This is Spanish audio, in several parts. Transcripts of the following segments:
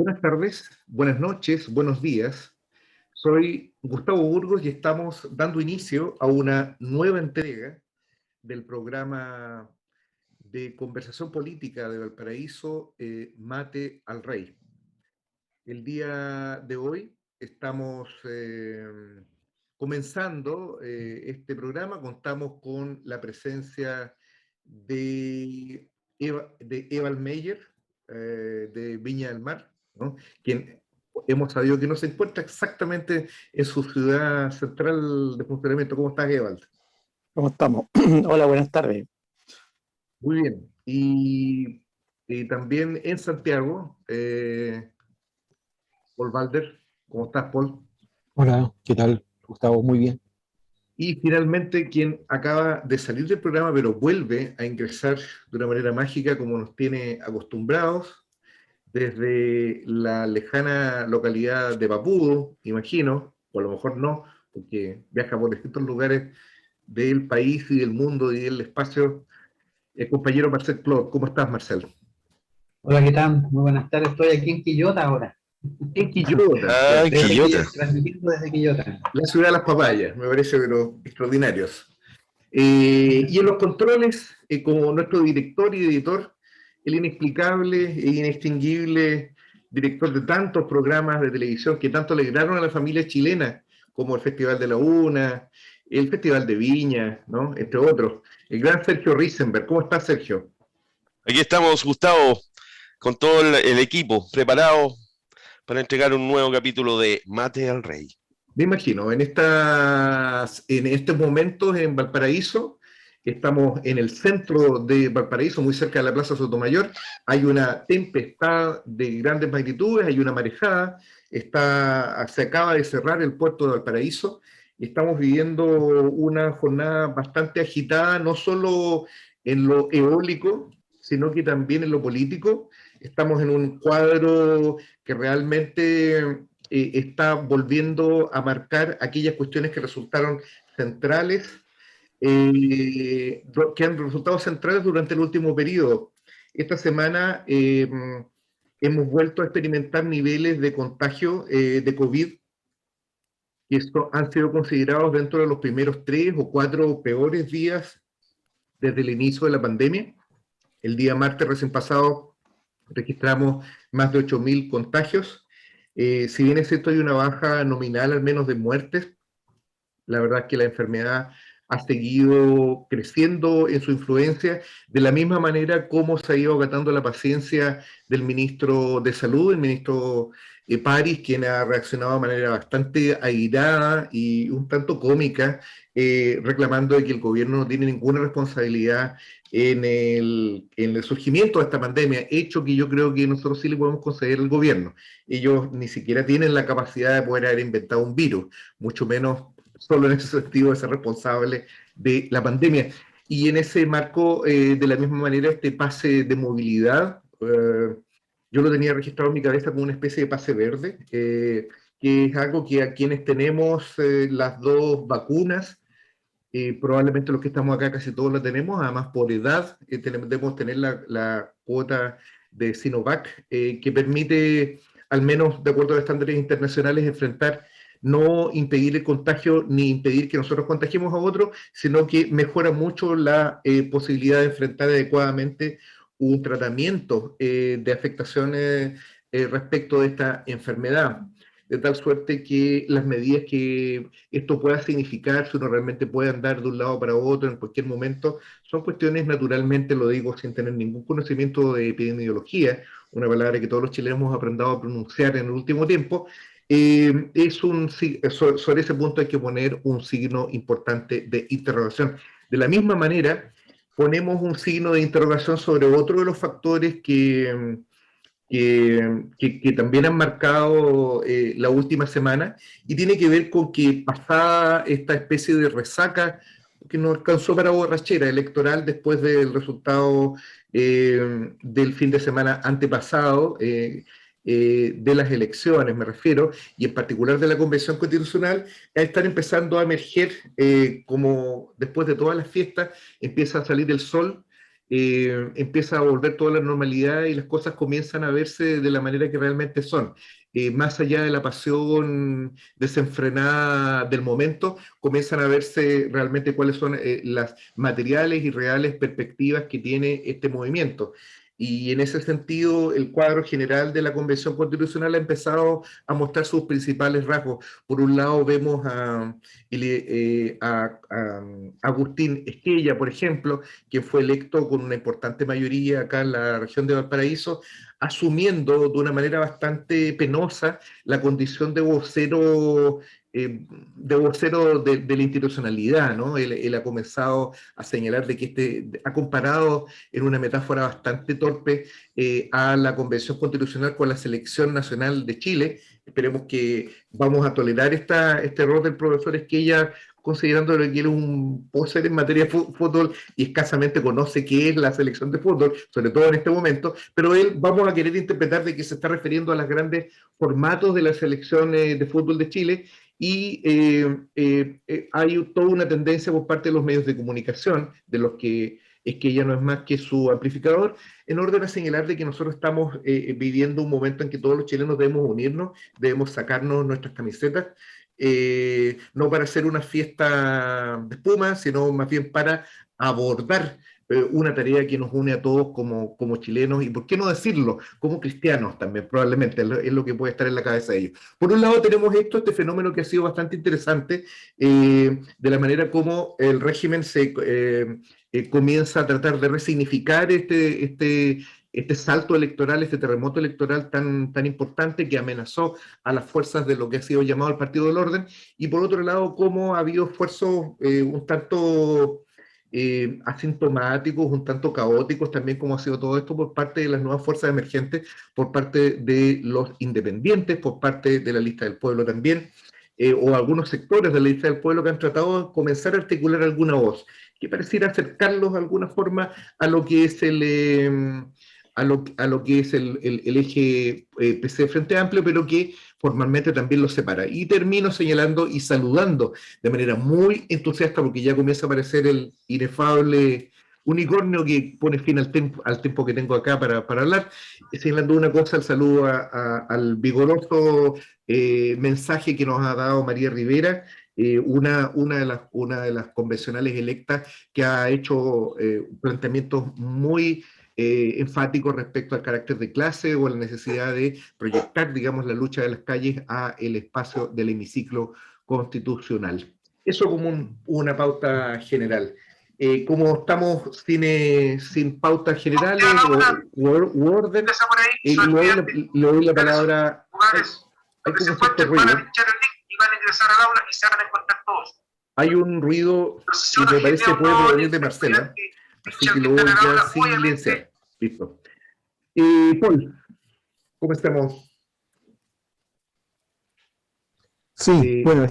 Buenas tardes, buenas noches, buenos días. Soy Gustavo Burgos y estamos dando inicio a una nueva entrega del programa de conversación política de Valparaíso, Mate al Rey. El día de hoy estamos comenzando este programa. Contamos con la presencia de Eval Meyer, de Viña del Mar, ¿no? Quien hemos sabido que no se encuentra exactamente en su ciudad central de funcionamiento. ¿Cómo estás, Eval? ¿Cómo estamos? Hola, buenas tardes. Muy bien. Y también en Santiago, Paul Balder. ¿Cómo estás, Paul? Hola, ¿qué tal, Gustavo? Muy bien. Y finalmente, quien acaba de salir del programa, pero vuelve a ingresar de una manera mágica, como nos tiene acostumbrados, desde la lejana localidad de Papudo, imagino, o a lo mejor no, porque viaja por distintos lugares del país y del mundo y del espacio, el compañero Marcel Clot. ¿Cómo estás, Marcel? Hola, ¿qué tal? Muy buenas tardes. Estoy aquí en Quillota ahora. En Quillota, Ah, Quillota. Transmitiendo desde Quillota. la ciudad de las papayas, me parece, pero extraordinarios. Y en los controles, como nuestro director y editor, el inexplicable e inextinguible director de tantos programas de televisión que tanto alegraron a la familia chilena, como el Festival de la Una, el Festival de Viña, ¿no? Entre otros. El gran Sergio Risenberg. ¿Cómo estás, Sergio? Aquí estamos, Gustavo, con todo el equipo preparado para entregar un nuevo capítulo de Mate al Rey. Me imagino, en estos momentos en Valparaíso, estamos en el centro de Valparaíso, muy cerca de la Plaza Sotomayor, hay una tempestad de grandes magnitudes, hay una marejada, se acaba de cerrar el puerto de Valparaíso, y estamos viviendo una jornada bastante agitada, no solo en lo eólico, sino que también en lo político. Estamos en un cuadro que realmente está volviendo a marcar aquellas cuestiones que resultaron centrales, que han resultado centrales durante el último periodo. Esta semana hemos vuelto a experimentar niveles de contagio de COVID que han sido considerados dentro de los primeros 3 o 4 peores días desde el inicio de la pandemia. El día martes recién pasado registramos más de 8.000 contagios. Si bien es cierto, hay una baja nominal al menos de muertes, la verdad es que la enfermedad ha seguido creciendo en su influencia, de la misma manera como se ha ido agotando la paciencia del ministro de Salud, el ministro París, quien ha reaccionado de manera bastante airada y un tanto cómica, reclamando de que el gobierno no tiene ninguna responsabilidad en el surgimiento de esta pandemia, hecho que yo creo que nosotros sí le podemos conceder al gobierno. Ellos ni siquiera tienen la capacidad de poder haber inventado un virus, mucho menos solo en ese sentido de ser responsable de la pandemia. Y en ese marco, de la misma manera, este pase de movilidad, yo lo tenía registrado en mi cabeza como una especie de pase verde, que es algo que a quienes tenemos las 2 vacunas, probablemente los que estamos acá casi todos la tenemos, además por edad debemos tener la cuota de Sinovac, que permite, al menos de acuerdo a estándares internacionales, enfrentar, no impedir el contagio ni impedir que nosotros contagiemos a otros, sino que mejora mucho la posibilidad de enfrentar adecuadamente un tratamiento de afectaciones respecto de esta enfermedad, de tal suerte que las medidas que esto pueda significar, si uno realmente puede andar de un lado para otro en cualquier momento, son cuestiones, naturalmente, lo digo sin tener ningún conocimiento de epidemiología, una palabra que todos los chilenos hemos aprendido a pronunciar en el último tiempo. Sobre ese punto hay que poner un signo importante de interrogación. De la misma manera, ponemos un signo de interrogación sobre otro de los factores que también han marcado la última semana, y tiene que ver con que pasada esta especie de resaca que nos alcanzó para borrachera electoral después del resultado del fin de semana antepasado, de las elecciones me refiero, y en particular de la Convención Constitucional, están empezando a emerger, como después de todas las fiestas empieza a salir el sol, empieza a volver toda la normalidad y las cosas comienzan a verse de la manera que realmente son. Más allá de la pasión desenfrenada del momento, comienzan a verse realmente cuáles son las materiales y reales perspectivas que tiene este movimiento. Y en ese sentido, el cuadro general de la Convención Constitucional ha empezado a mostrar sus principales rasgos. Por un lado, vemos a Agustín Esquella, por ejemplo, quien fue electo con una importante mayoría acá en la región de Valparaíso, asumiendo de una manera bastante penosa la condición de vocero de la institucionalidad, ¿no? Él ha comenzado a señalar de que ha comparado en una metáfora bastante torpe a la Convención Constitucional con la Selección Nacional de Chile. Esperemos que vamos a tolerar este error del profesor Esquella, considerando que él es un póser en materia de fútbol y escasamente conoce qué es la selección de fútbol, sobre todo en este momento, pero él vamos a querer interpretar de que se está refiriendo a los grandes formatos de la selección de fútbol de Chile, y hay toda una tendencia por parte de los medios de comunicación, de los que es que ella no es más que su amplificador, en orden a señalar de que nosotros estamos viviendo un momento en que todos los chilenos debemos unirnos, debemos sacarnos nuestras camisetas, no para hacer una fiesta de espuma, sino más bien para abordar una tarea que nos une a todos como chilenos, y por qué no decirlo, como cristianos también, probablemente, es lo que puede estar en la cabeza de ellos. Por un lado tenemos este fenómeno que ha sido bastante interesante, de la manera como el régimen comienza a tratar de resignificar este salto electoral, este terremoto electoral tan importante que amenazó a las fuerzas de lo que ha sido llamado el Partido del Orden, y por otro lado, cómo ha habido esfuerzos un tanto asintomáticos, un tanto caóticos también, como ha sido todo esto por parte de las nuevas fuerzas emergentes, por parte de los independientes, por parte de la lista del pueblo también, o algunos sectores de la lista del pueblo que han tratado de comenzar a articular alguna voz que pareciera acercarlos de alguna forma a lo que es a lo que es el eje PC Frente Amplio, pero que formalmente también los separa. Y termino señalando y saludando de manera muy entusiasta, porque ya comienza a aparecer el inefable unicornio que pone fin al tiempo que tengo acá para hablar, señalando una cosa, el saludo al vigoroso mensaje que nos ha dado María Rivera, una de las convencionales electas que ha hecho planteamientos muy enfáticos respecto al carácter de clase o a la necesidad de proyectar, digamos, la lucha de las calles a el espacio del hemiciclo constitucional. Eso como una pauta general. Como estamos sin pautas generales u orden, le doy la palabra. Hay como un cierto ruido. Hay un ruido que me parece que puede provenir de Marcela, así que lo voy a silenciar. Listo. Paul, ¿cómo estamos? Sí, bueno,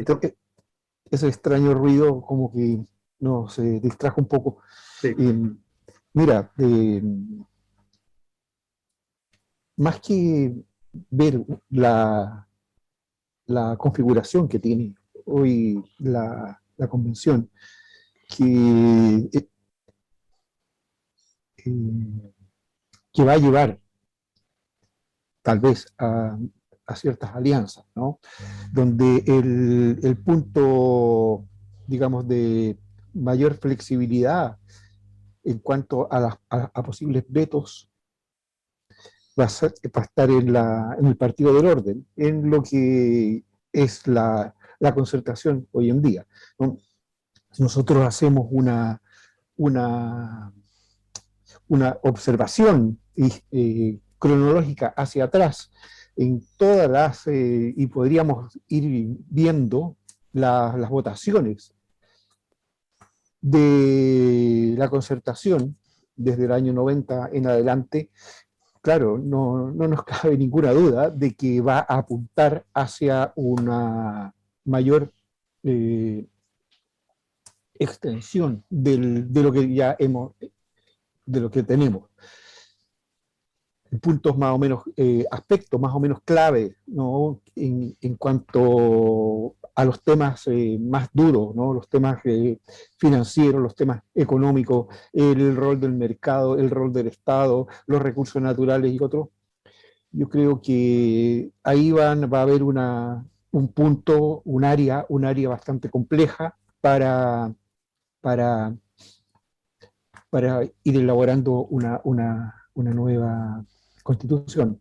ese extraño ruido como que nos distrajo un poco. Sí. Mira, más que ver la configuración que tiene hoy la convención, que va a llevar tal vez a ciertas alianzas, ¿no? Donde el punto, digamos, de mayor flexibilidad en cuanto a posibles vetos va a estar en el Partido del Orden, en lo que es la concertación hoy en día, ¿no? Nosotros hacemos una observación cronológica hacia atrás en todas y podríamos ir viendo las votaciones de la concertación desde el año 90 en adelante. Claro, no nos cabe ninguna duda de que va a apuntar hacia una mayor extensión de lo que ya de lo que tenemos. Puntos más o menos, aspectos más o menos clave, ¿no? En cuanto a los temas más duros, ¿no? Los temas financieros, los temas económicos, el rol del mercado, el rol del Estado, los recursos naturales y otros. Yo creo que ahí va a haber un punto, un área bastante compleja para, para ir elaborando una nueva constitución.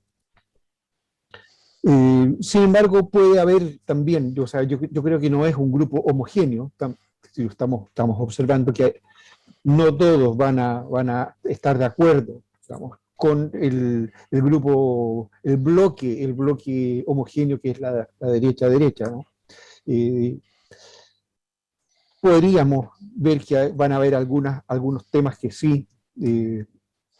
Sin embargo, puede haber también, o sea, yo creo que no es un grupo homogéneo, si estamos observando que no todos van a estar de acuerdo, digamos, con el grupo, el bloque homogéneo que es la derecha, ¿no? Podríamos ver que van a haber algunos temas que sí,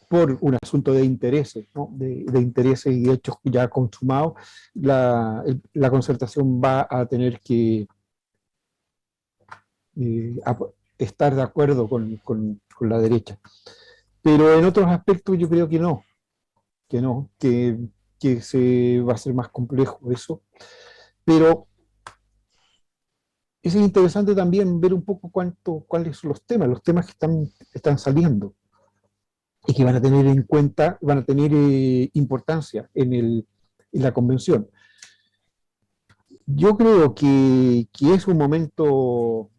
por un asunto de intereses, ¿no? de intereses y hechos ya consumados, la concertación va a tener que estar de acuerdo con la derecha. Pero en otros aspectos yo creo que no, que se va a ser más complejo eso. Pero es interesante también ver un poco cuáles son los temas que están saliendo y que van a tener en cuenta, van a tener importancia en la convención. Yo creo que es un momento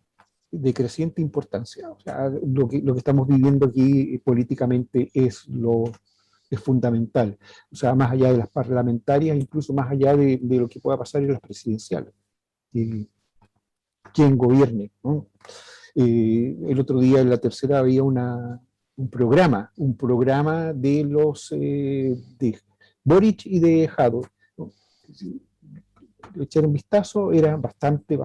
de creciente importancia. O sea, lo que estamos viviendo aquí políticamente es fundamental. O sea, más allá de las parlamentarias, incluso más allá de lo que pueda pasar en las presidenciales. Quien gobierne, ¿no? El otro día en la tercera había un programa de los de Boric y de Jadot, ¿no? Si le echaron un vistazo, era bastante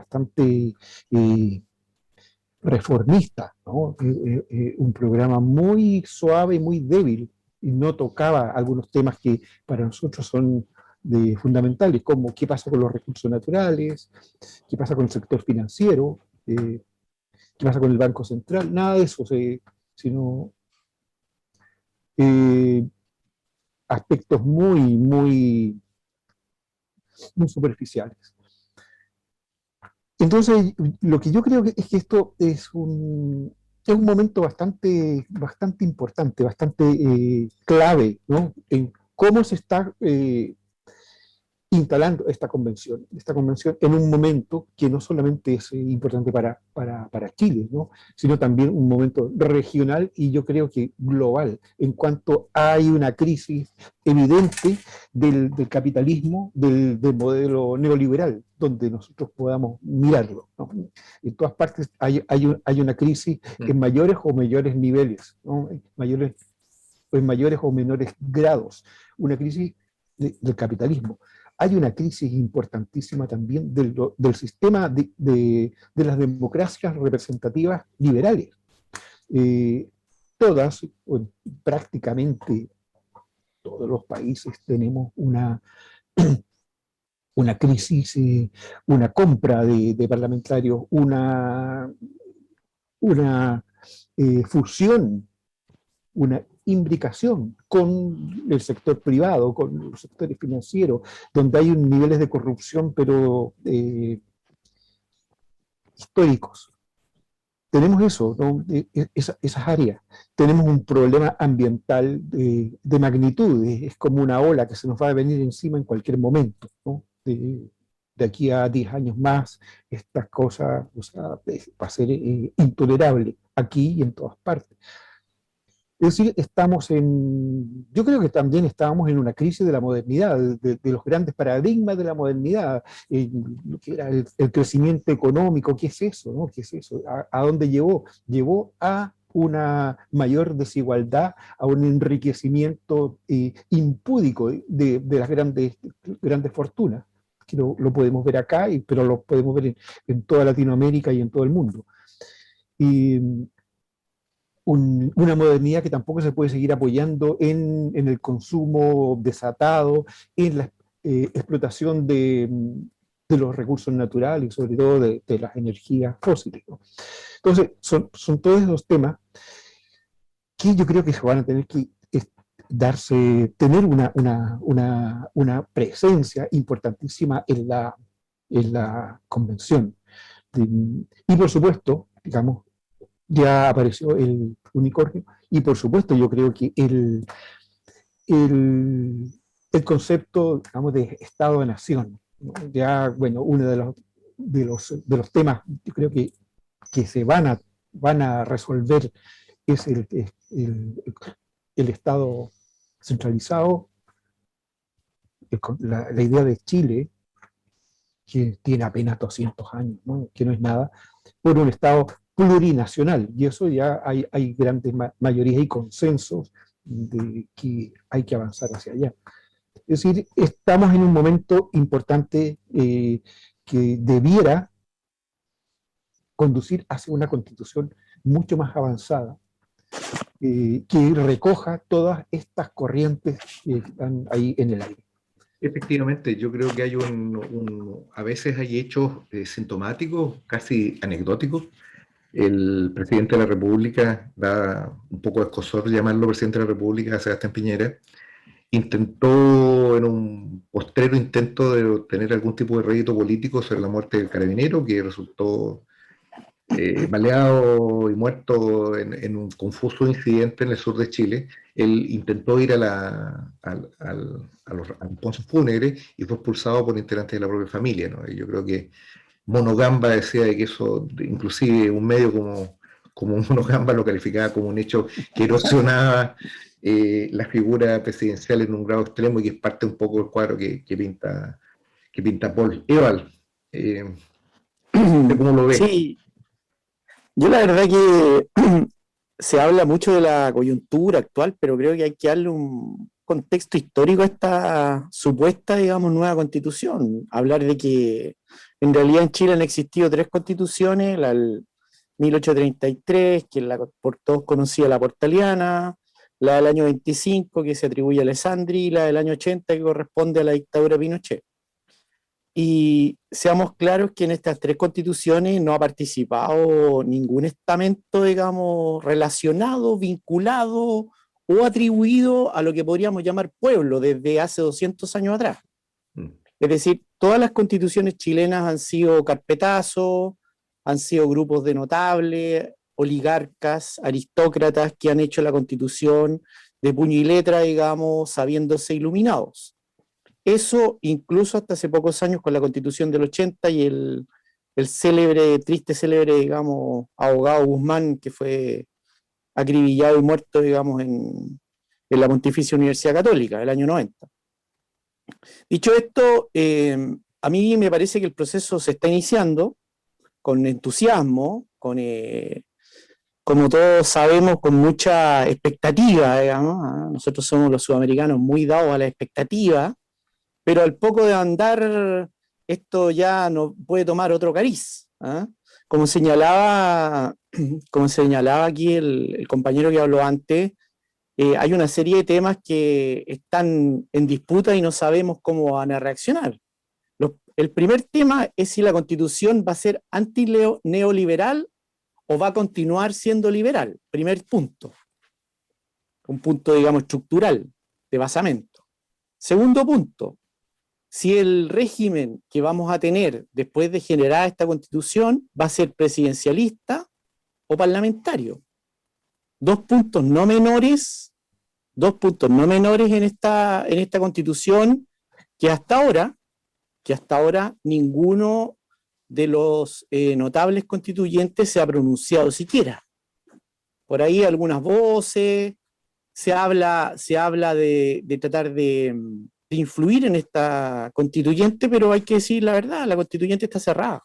reformista, ¿no? Un programa muy suave, muy débil, y no tocaba algunos temas que para nosotros son fundamentales, como qué pasa con los recursos naturales, qué pasa con el sector financiero, qué pasa con el Banco Central, nada de eso, sino aspectos muy superficiales. Entonces, lo que yo creo es que esto es un momento bastante importante, bastante clave, ¿no? En cómo se está instalando esta convención en un momento que no solamente es importante para Chile, ¿no? Sino también un momento regional y yo creo que global, en cuanto hay una crisis evidente del capitalismo, del modelo neoliberal, donde nosotros podamos mirarlo, ¿no? En todas partes hay una crisis en mayores o mayores niveles, ¿no? En mayores o menores grados, una crisis del capitalismo. Hay una crisis importantísima también del sistema de las democracias representativas liberales. Todas, prácticamente todos los países tenemos una crisis, una compra de parlamentarios, una fusión, una imbricación con el sector privado, con los sectores financieros, donde hay niveles de corrupción, pero históricos. Tenemos eso, ¿no? Esas áreas. Tenemos un problema ambiental de magnitud, es como una ola que se nos va a venir encima en cualquier momento, ¿no? De aquí a 10 años más, estas cosas, o sea, va a ser intolerable aquí y en todas partes. Es decir, yo creo que también estábamos en una crisis de la modernidad, de los grandes paradigmas de la modernidad, lo que era el crecimiento económico, ¿qué es eso? ¿No? ¿Qué es eso? ¿A dónde llevó? Llevó a una mayor desigualdad, a un enriquecimiento impúdico de las grandes fortunas, que lo podemos ver acá, pero lo podemos ver en toda Latinoamérica y en todo el mundo. Y una modernidad que tampoco se puede seguir apoyando en el consumo desatado, en la explotación de los recursos naturales y sobre todo de las energías fósiles, ¿no? Entonces, son todos esos temas que yo creo que se van a tener que tener una presencia importantísima en la en la convención. Y por supuesto, digamos, ya apareció el unicornio, y por supuesto yo creo que el, el concepto, digamos, de Estado de Nación, ¿no? Ya, bueno, uno de los temas, yo creo que se van a resolver es el Estado centralizado, la idea de Chile, que tiene apenas 200 años, ¿no? Que no es nada, por un Estado plurinacional, y eso ya hay grandes mayorías y consensos de que hay que avanzar hacia allá. Es decir, estamos en un momento importante que debiera conducir hacia una constitución mucho más avanzada, que recoja todas estas corrientes que están ahí en el aire. Efectivamente, yo creo que hay a veces hay hechos sintomáticos, casi anecdóticos. El presidente de la República, da un poco de escozor llamarlo presidente de la República, Sebastián Piñera, intentó, en un postrero intento de obtener algún tipo de rédito político sobre la muerte del carabinero, que resultó baleado y muerto en un confuso incidente en el sur de Chile. Él intentó ir a los pomos fúnebres y fue expulsado por integrantes de la propia familia, ¿no? Y yo creo que Mono Gamba decía de que eso, inclusive un medio como Mono Gamba lo calificaba como un hecho que erosionaba la figura presidencial en un grado extremo, y que es parte un poco del cuadro que pinta Paul. Eval, ¿cómo lo ves? Sí, yo la verdad que se habla mucho de la coyuntura actual, pero creo que hay que darle un contexto histórico a esta supuesta, digamos, nueva constitución. Hablar de que en realidad en Chile han existido tres constituciones: la del 1833, que es la por todos conocida la portaliana; la del año 25, que se atribuye a Alessandri; y la del año 80, que corresponde a la dictadura de Pinochet. Y seamos claros que en estas tres constituciones no ha participado ningún estamento, digamos, relacionado, vinculado o atribuido a lo que podríamos llamar pueblo desde hace 200 años atrás. Es decir, todas las constituciones chilenas han sido carpetazos, han sido grupos de notables, oligarcas, aristócratas que han hecho la constitución de puño y letra, digamos, sabiéndose iluminados. Eso incluso hasta hace pocos años con la Constitución del 80 y el triste célebre, digamos, abogado Guzmán, que fue acribillado y muerto, digamos, en la Pontificia Universidad Católica, el año 90. Dicho esto, a mí me parece que el proceso se está iniciando con entusiasmo, como todos sabemos, con mucha expectativa, digamos. Nosotros somos los sudamericanos muy dados a la expectativa, pero al poco de andar, esto ya no puede tomar otro cariz. Como señalaba aquí el compañero que habló antes, hay una serie de temas que están en disputa y no sabemos cómo van a reaccionar. El primer tema es si la Constitución va a ser anti-neoliberal o va a continuar siendo liberal. Primer punto. Un punto, digamos, estructural, de basamento. Segundo punto, si el régimen que vamos a tener después de generar esta Constitución va a ser presidencialista o parlamentario. Dos puntos no menores en esta Constitución que hasta ahora ninguno de los notables constituyentes se ha pronunciado siquiera. Por ahí algunas voces, se habla de tratar de influir en esta constituyente, pero hay que decir la verdad, la constituyente está cerrada.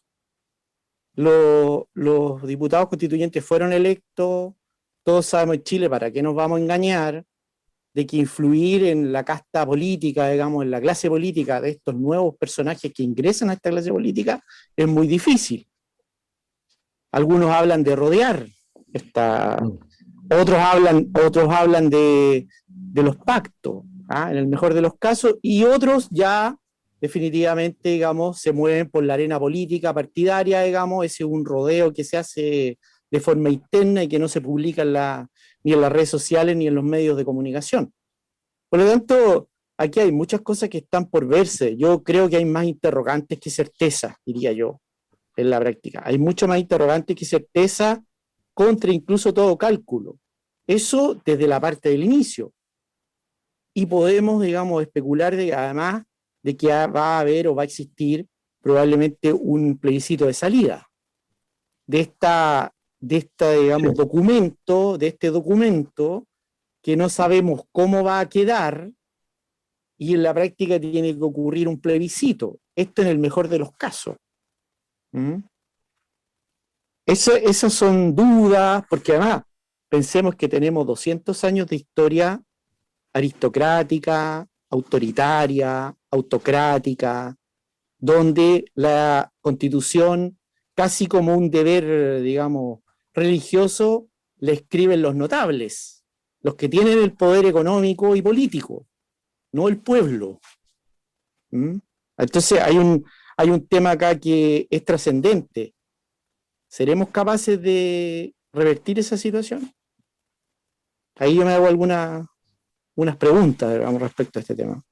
Los diputados constituyentes fueron electos, todos sabemos en Chile, para qué nos vamos a engañar, de que influir en la casta política, digamos, en la clase política de estos nuevos personajes que ingresan a esta clase política es muy difícil. Algunos hablan de rodear otros hablan de los pactos, en el mejor de los casos, y otros ya definitivamente, digamos, se mueven por la arena política partidaria, digamos. Ese es un rodeo que se hace de forma interna y que no se publica ni en las redes sociales ni en los medios de comunicación. Por lo tanto, aquí hay muchas cosas que están por verse. Yo creo que hay más interrogantes que certeza, diría yo, en la práctica. Hay mucho más interrogantes que certeza contra incluso todo cálculo. Eso desde la parte del inicio. Y podemos, digamos, especular además de que va a haber o va a existir probablemente un plebiscito de salida de digamos, de este documento que no sabemos cómo va a quedar, y en la práctica tiene que ocurrir un plebiscito. Esto en el mejor de los casos. Esas son dudas, porque además pensemos que tenemos 200 años de historia aristocrática, autoritaria, autocrática, donde la Constitución, casi como un deber, digamos, religioso, le escriben los notables, los que tienen el poder económico y político, no el pueblo. Entonces hay un tema acá que es trascendente. ¿Seremos capaces de revertir esa situación? Ahí yo me hago unas preguntas, digamos, respecto a este tema.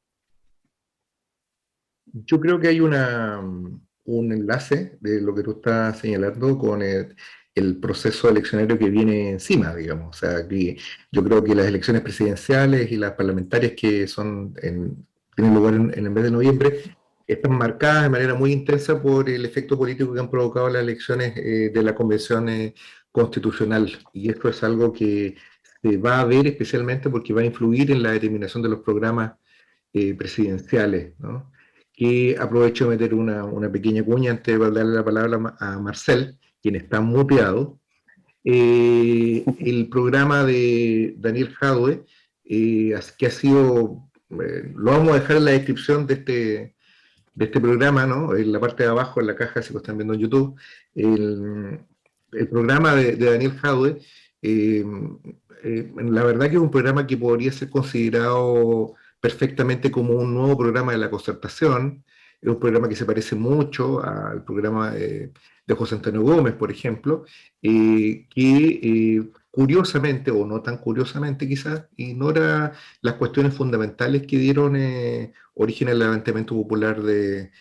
Yo creo que hay un enlace de lo que tú estás señalando con el proceso eleccionario que viene encima, digamos. O sea, que yo creo que las elecciones presidenciales y las parlamentarias que tienen lugar en el mes de noviembre están marcadas de manera muy intensa por el efecto político que han provocado las elecciones de la Convención Constitucional. Y esto es algo que se va a ver especialmente porque va a influir en la determinación de los programas presidenciales, ¿no? Que aprovecho de meter una pequeña cuña antes de darle la palabra a Marcel, quien está muteado. El programa de Daniel Jadwe, que ha sido, lo vamos a dejar en la descripción de este programa, ¿no? En la parte de abajo, en la caja, si lo están viendo en YouTube, el programa de Daniel Jadwe, la verdad que es un programa que podría ser considerado perfectamente como un nuevo programa de la concertación. Es un programa que se parece mucho al programa de José Antonio Gómez, por ejemplo, que curiosamente, o no tan curiosamente quizás, ignora las cuestiones fundamentales que dieron origen al levantamiento popular de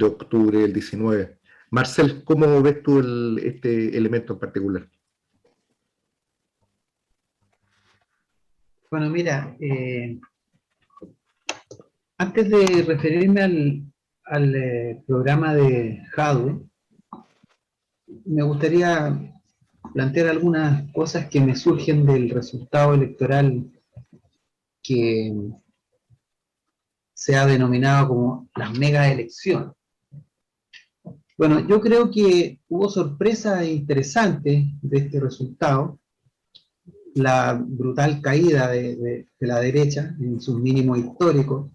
octubre del 19. Marcel, ¿cómo ves tú este elemento en particular? Bueno, mira, antes de referirme al programa de Jadwe, me gustaría plantear algunas cosas que me surgen del resultado electoral que se ha denominado como las mega elecciones. Bueno, yo creo que hubo sorpresas interesantes de este resultado. La brutal caída de la derecha en sus mínimos históricos,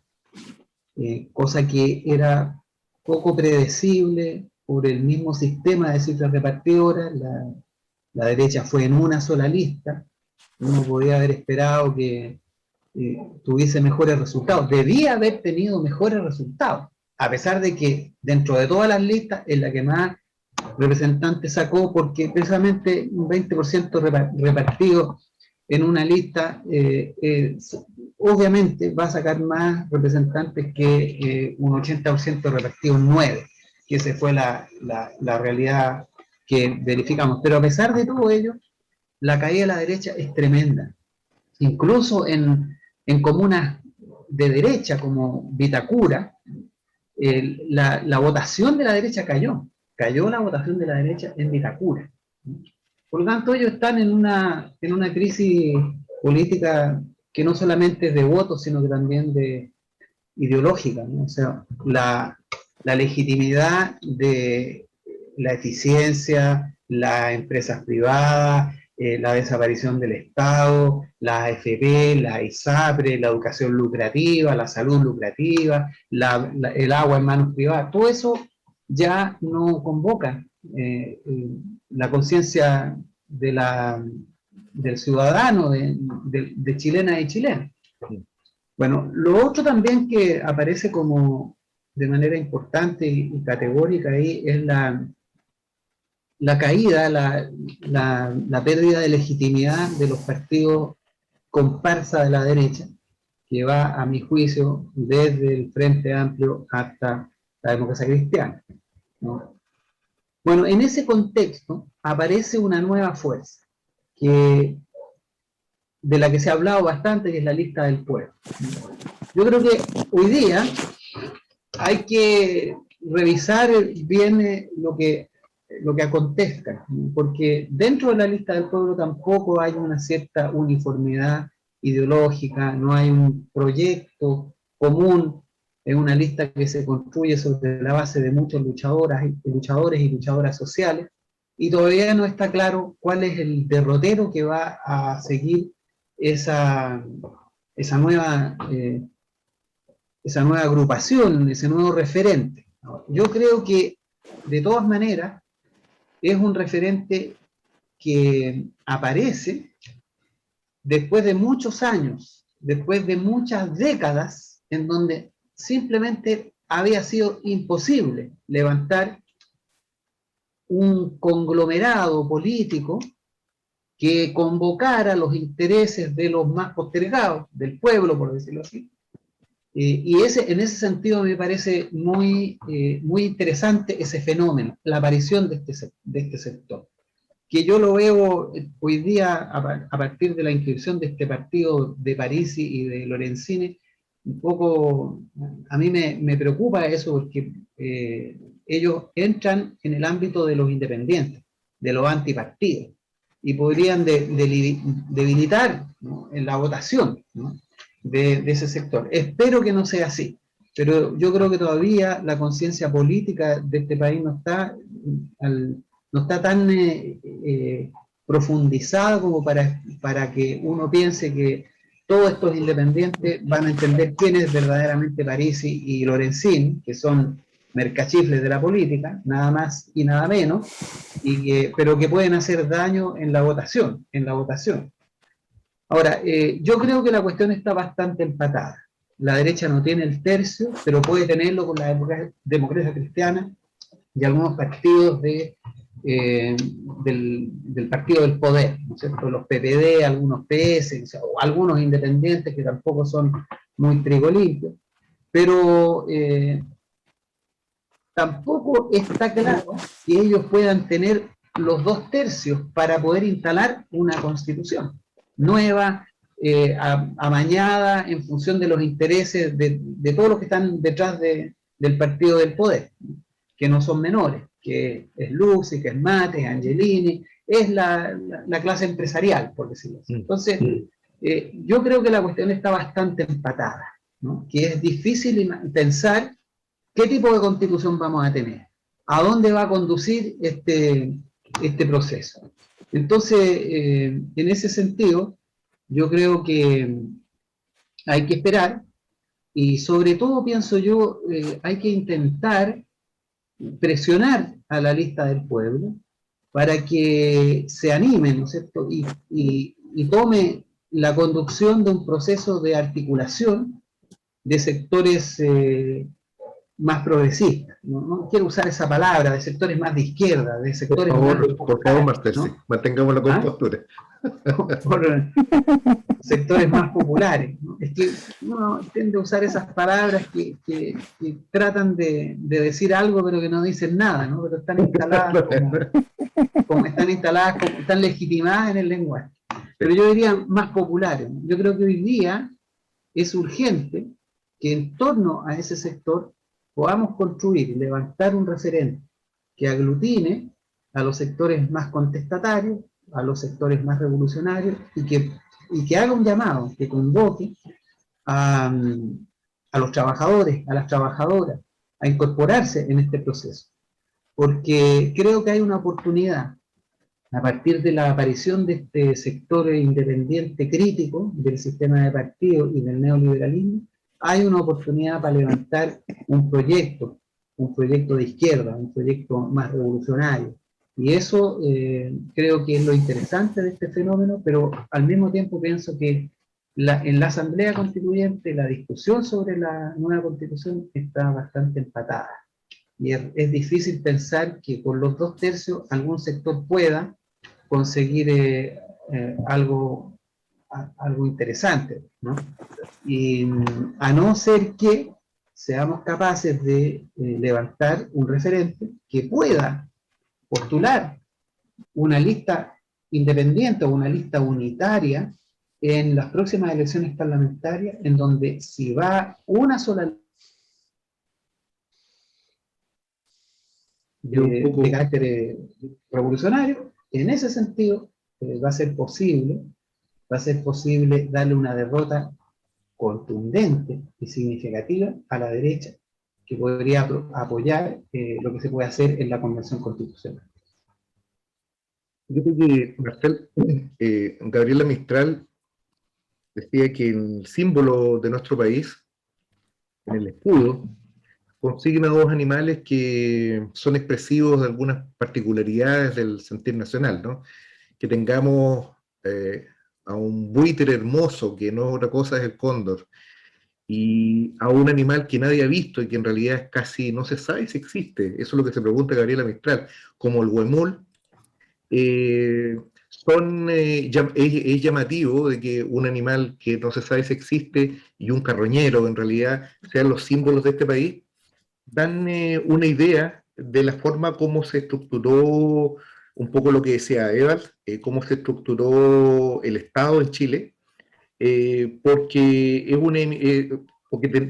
cosa que era poco predecible por el mismo sistema de cifras repartidoras. La derecha fue en una sola lista. Uno podía haber esperado que tuviese mejores resultados. Debía haber tenido mejores resultados, a pesar de que dentro de todas las listas es la que más representantes sacó, porque precisamente un 20% repartido en una lista obviamente va a sacar más representantes que un 80% repartido en 9, que esa fue la realidad que verificamos. Pero a pesar de todo ello, la caída de la derecha es tremenda. Incluso en comunas de derecha como Vitacura, la votación de la derecha cayó la votación de la derecha en Vitacura. Por lo tanto, ellos están en una crisis política que no solamente es de votos, sino que también de ideológica, ¿no? O sea, la legitimidad de la eficiencia, las empresas privadas, la desaparición del Estado, la AFP, la ISAPRE, la educación lucrativa, la salud lucrativa, el agua en manos privadas, todo eso ya no convoca la conciencia del ciudadano, de chilenas y chilenos. Bueno, lo otro también que aparece como de manera importante y categórica ahí es la caída, la pérdida de legitimidad de los partidos comparsa de la derecha, que va, a mi juicio, desde el Frente Amplio hasta la democracia cristiana, ¿no? Bueno, en ese contexto aparece una nueva fuerza, de la que se ha hablado bastante, que es la lista del pueblo. Yo creo que hoy día hay que revisar bien lo que acontezca, ¿no? Porque dentro de la lista del pueblo tampoco hay una cierta uniformidad ideológica, no hay un proyecto común, es una lista que se construye sobre la base de muchos luchadores y luchadoras sociales, y todavía no está claro cuál es el derrotero que va a seguir esa nueva agrupación, ese nuevo referente. Yo creo que, de todas maneras, es un referente que aparece después de muchos años, después de muchas décadas, en donde simplemente había sido imposible levantar un conglomerado político que convocara los intereses de los más postergados, del pueblo, por decirlo así. Y en ese sentido me parece muy interesante ese fenómeno, la aparición de este sector, que yo lo veo hoy día a partir de la inscripción de este partido de Parisi y de Lorenzini. Un poco, a mí me preocupa eso, porque ellos entran en el ámbito de los independientes, de los antipartidos, y podrían debilitar, ¿no?, en la votación, ¿no?, de ese sector. Espero que no sea así, pero yo creo que todavía la conciencia política de este país no está tan profundizada como para que uno piense que todos estos independientes van a entender quién es verdaderamente Parisi y Lorenzini, que son mercachifles de la política, nada más y nada menos, pero que pueden hacer daño en la votación. Ahora, yo creo que la cuestión está bastante empatada. La derecha no tiene el tercio, pero puede tenerlo con la democracia cristiana y algunos partidos del partido del poder, ¿no es cierto? Los PPD, algunos PS, o algunos independientes que tampoco son muy trigolimpios, pero tampoco está claro que ellos puedan tener los 2/3 para poder instalar una constitución nueva, amañada en función de los intereses de todos los que están detrás del partido del poder, que no son menores, que es Lucy, que es Mate, es Angelini, es la clase empresarial, por decirlo así. Entonces, yo creo que la cuestión está bastante empatada, ¿no? Que es difícil pensar qué tipo de constitución vamos a tener, a dónde va a conducir este proceso. Entonces, en ese sentido, yo creo que hay que esperar, y sobre todo, pienso yo, hay que intentar presionar a la lista del pueblo para que se anime, ¿no es cierto?, y tome la conducción de un proceso de articulación de sectores más progresistas. No quiero usar esa palabra, de sectores más de izquierda, de sectores por favor, Marcel, ¿no?, sí, mantengamos la compostura. por sectores más populares, ¿no? Es que uno tiende a usar esas palabras que tratan de decir algo, pero que no dicen nada, ¿no? Pero están instaladas están legitimadas en el lenguaje. Pero yo diría más populares, ¿no? Yo creo que hoy día es urgente que en torno a ese sector podamos construir y levantar un referente que aglutine a los sectores más contestatarios, a los sectores más revolucionarios, y que haga un llamado, que convoque a los trabajadores, a las trabajadoras, a incorporarse en este proceso. Porque creo que hay una oportunidad, a partir de la aparición de este sector independiente crítico del sistema de partidos y del neoliberalismo, hay una oportunidad para levantar un proyecto de izquierda, un proyecto más revolucionario. Y eso creo que es lo interesante de este fenómeno, pero al mismo tiempo pienso que en la Asamblea Constituyente la discusión sobre la nueva Constitución está bastante empatada. Y es difícil pensar que con los 2/3 algún sector pueda conseguir algo algo interesante, ¿no? Y a no ser que seamos capaces de levantar un referente que pueda postular una lista independiente o una lista unitaria en las próximas elecciones parlamentarias, en donde si va una sola de carácter revolucionario, en ese sentido va a ser posible darle una derrota contundente y significativa a la derecha, que podría apoyar lo que se puede hacer en la Convención Constitucional. Yo creo que Marcel, Gabriela Mistral decía que el símbolo de nuestro país, en el escudo, consigna dos animales que son expresivos de algunas particularidades del sentir nacional, ¿no? Que tengamos a un buitre hermoso, que no es otra cosa, es el cóndor, y a un animal que nadie ha visto y que en realidad casi no se sabe si existe. Eso es lo que se pregunta Gabriela Mistral, como el huemul. Es llamativo de que un animal que no se sabe si existe y un carroñero en realidad sean los símbolos de este país, dan una idea de la forma como se estructuró un poco lo que decía Evald, cómo se estructuró el Estado en Chile, porque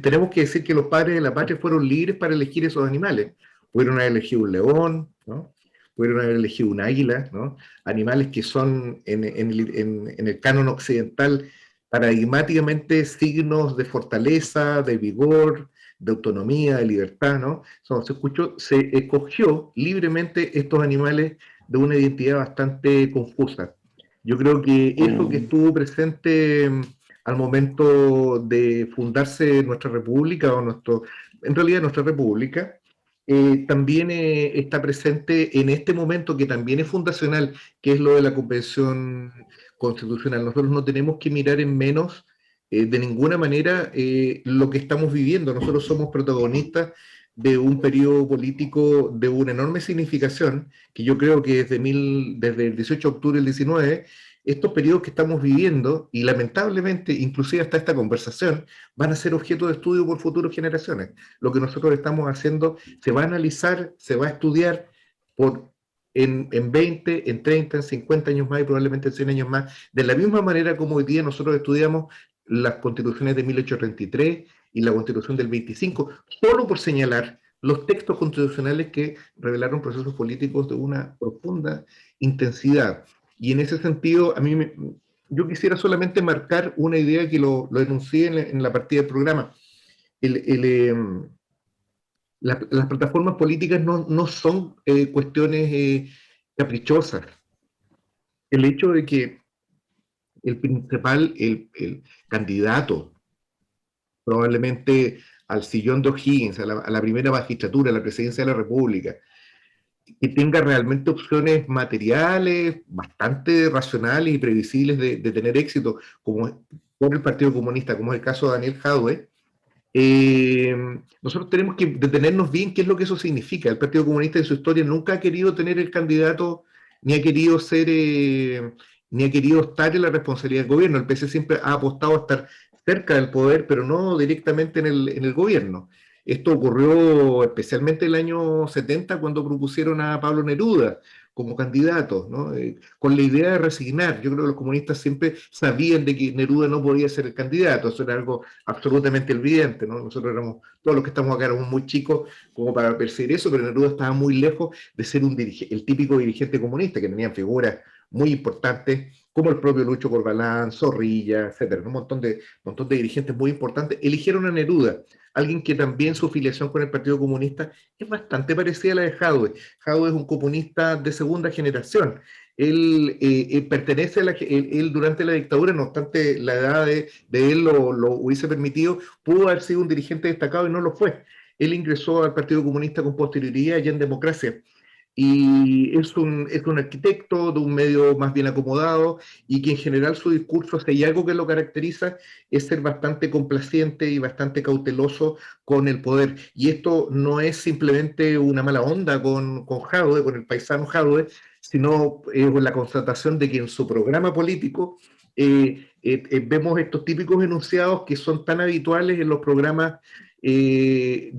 tenemos que decir que los padres de la patria fueron libres para elegir esos animales. Pudieron haber elegido un león, ¿no? Pudieron haber elegido un águila, ¿no? Animales que son en el canon occidental paradigmáticamente signos de fortaleza, de vigor, de autonomía, de libertad, ¿no? Se escogió libremente estos animales de una identidad bastante confusa. Yo creo que eso que estuvo presente al momento de fundarse nuestra república, en realidad nuestra república, también está presente en este momento que también es fundacional, que es lo de la Convención Constitucional. Nosotros no tenemos que mirar en menos de ninguna manera lo que estamos viviendo. Nosotros somos protagonistas de un periodo político de una enorme significación, que yo creo que desde el 18 de octubre del 19, estos periodos que estamos viviendo, y lamentablemente, inclusive hasta esta conversación, van a ser objeto de estudio por futuras generaciones. Lo que nosotros estamos haciendo se va a analizar, se va a estudiar en 20, en 30, en 50 años más y probablemente en 100 años más, de la misma manera como hoy día nosotros estudiamos las constituciones de 1833 y la constitución del 25, solo por señalar los textos constitucionales que revelaron procesos políticos de una profunda intensidad. Y en ese sentido, yo quisiera solamente marcar una idea que lo enuncié en la partida del programa. Las plataformas políticas no son cuestiones caprichosas. El hecho de que el candidato, probablemente al sillón de O'Higgins, a la primera magistratura, a la presidencia de la República, que tenga realmente opciones materiales bastante racionales y previsibles de tener éxito, como por el Partido Comunista, como es el caso de Daniel Jadwe, nosotros tenemos que detenernos bien qué es lo que eso significa. El Partido Comunista en su historia nunca ha querido tener el candidato, ni ha querido estar en la responsabilidad del gobierno. El PC siempre ha apostado a estar cerca del poder, pero no directamente en el gobierno. Esto ocurrió especialmente en el año 70, cuando propusieron a Pablo Neruda como candidato, ¿no? Con la idea de resignar. Yo creo que los comunistas siempre sabían de que Neruda no podía ser el candidato. Eso era algo absolutamente evidente, ¿no? Nosotros todos los que estamos acá éramos muy chicos como para percibir eso, pero Neruda estaba muy lejos de ser el típico dirigente comunista, que tenían figuras muy importantes, como el propio Lucho Corbalán, Zorrilla, etcétera, un montón de dirigentes muy importantes, eligieron a Neruda, alguien que también su filiación con el Partido Comunista es bastante parecida a la de Jadwe. Jadwe es un comunista de segunda generación. Él pertenece él durante la dictadura, no obstante la edad de él lo hubiese permitido, pudo haber sido un dirigente destacado y no lo fue. Él ingresó al Partido Comunista con posterioridad ya en democracia. Y es un arquitecto de un medio más bien acomodado y que en general su discurso, si hay algo que lo caracteriza, es ser bastante complaciente y bastante cauteloso con el poder. Y esto no es simplemente una mala onda con Jadwe, con el paisano Jadwe, sino con la constatación de que en su programa político vemos estos típicos enunciados que son tan habituales en los programas de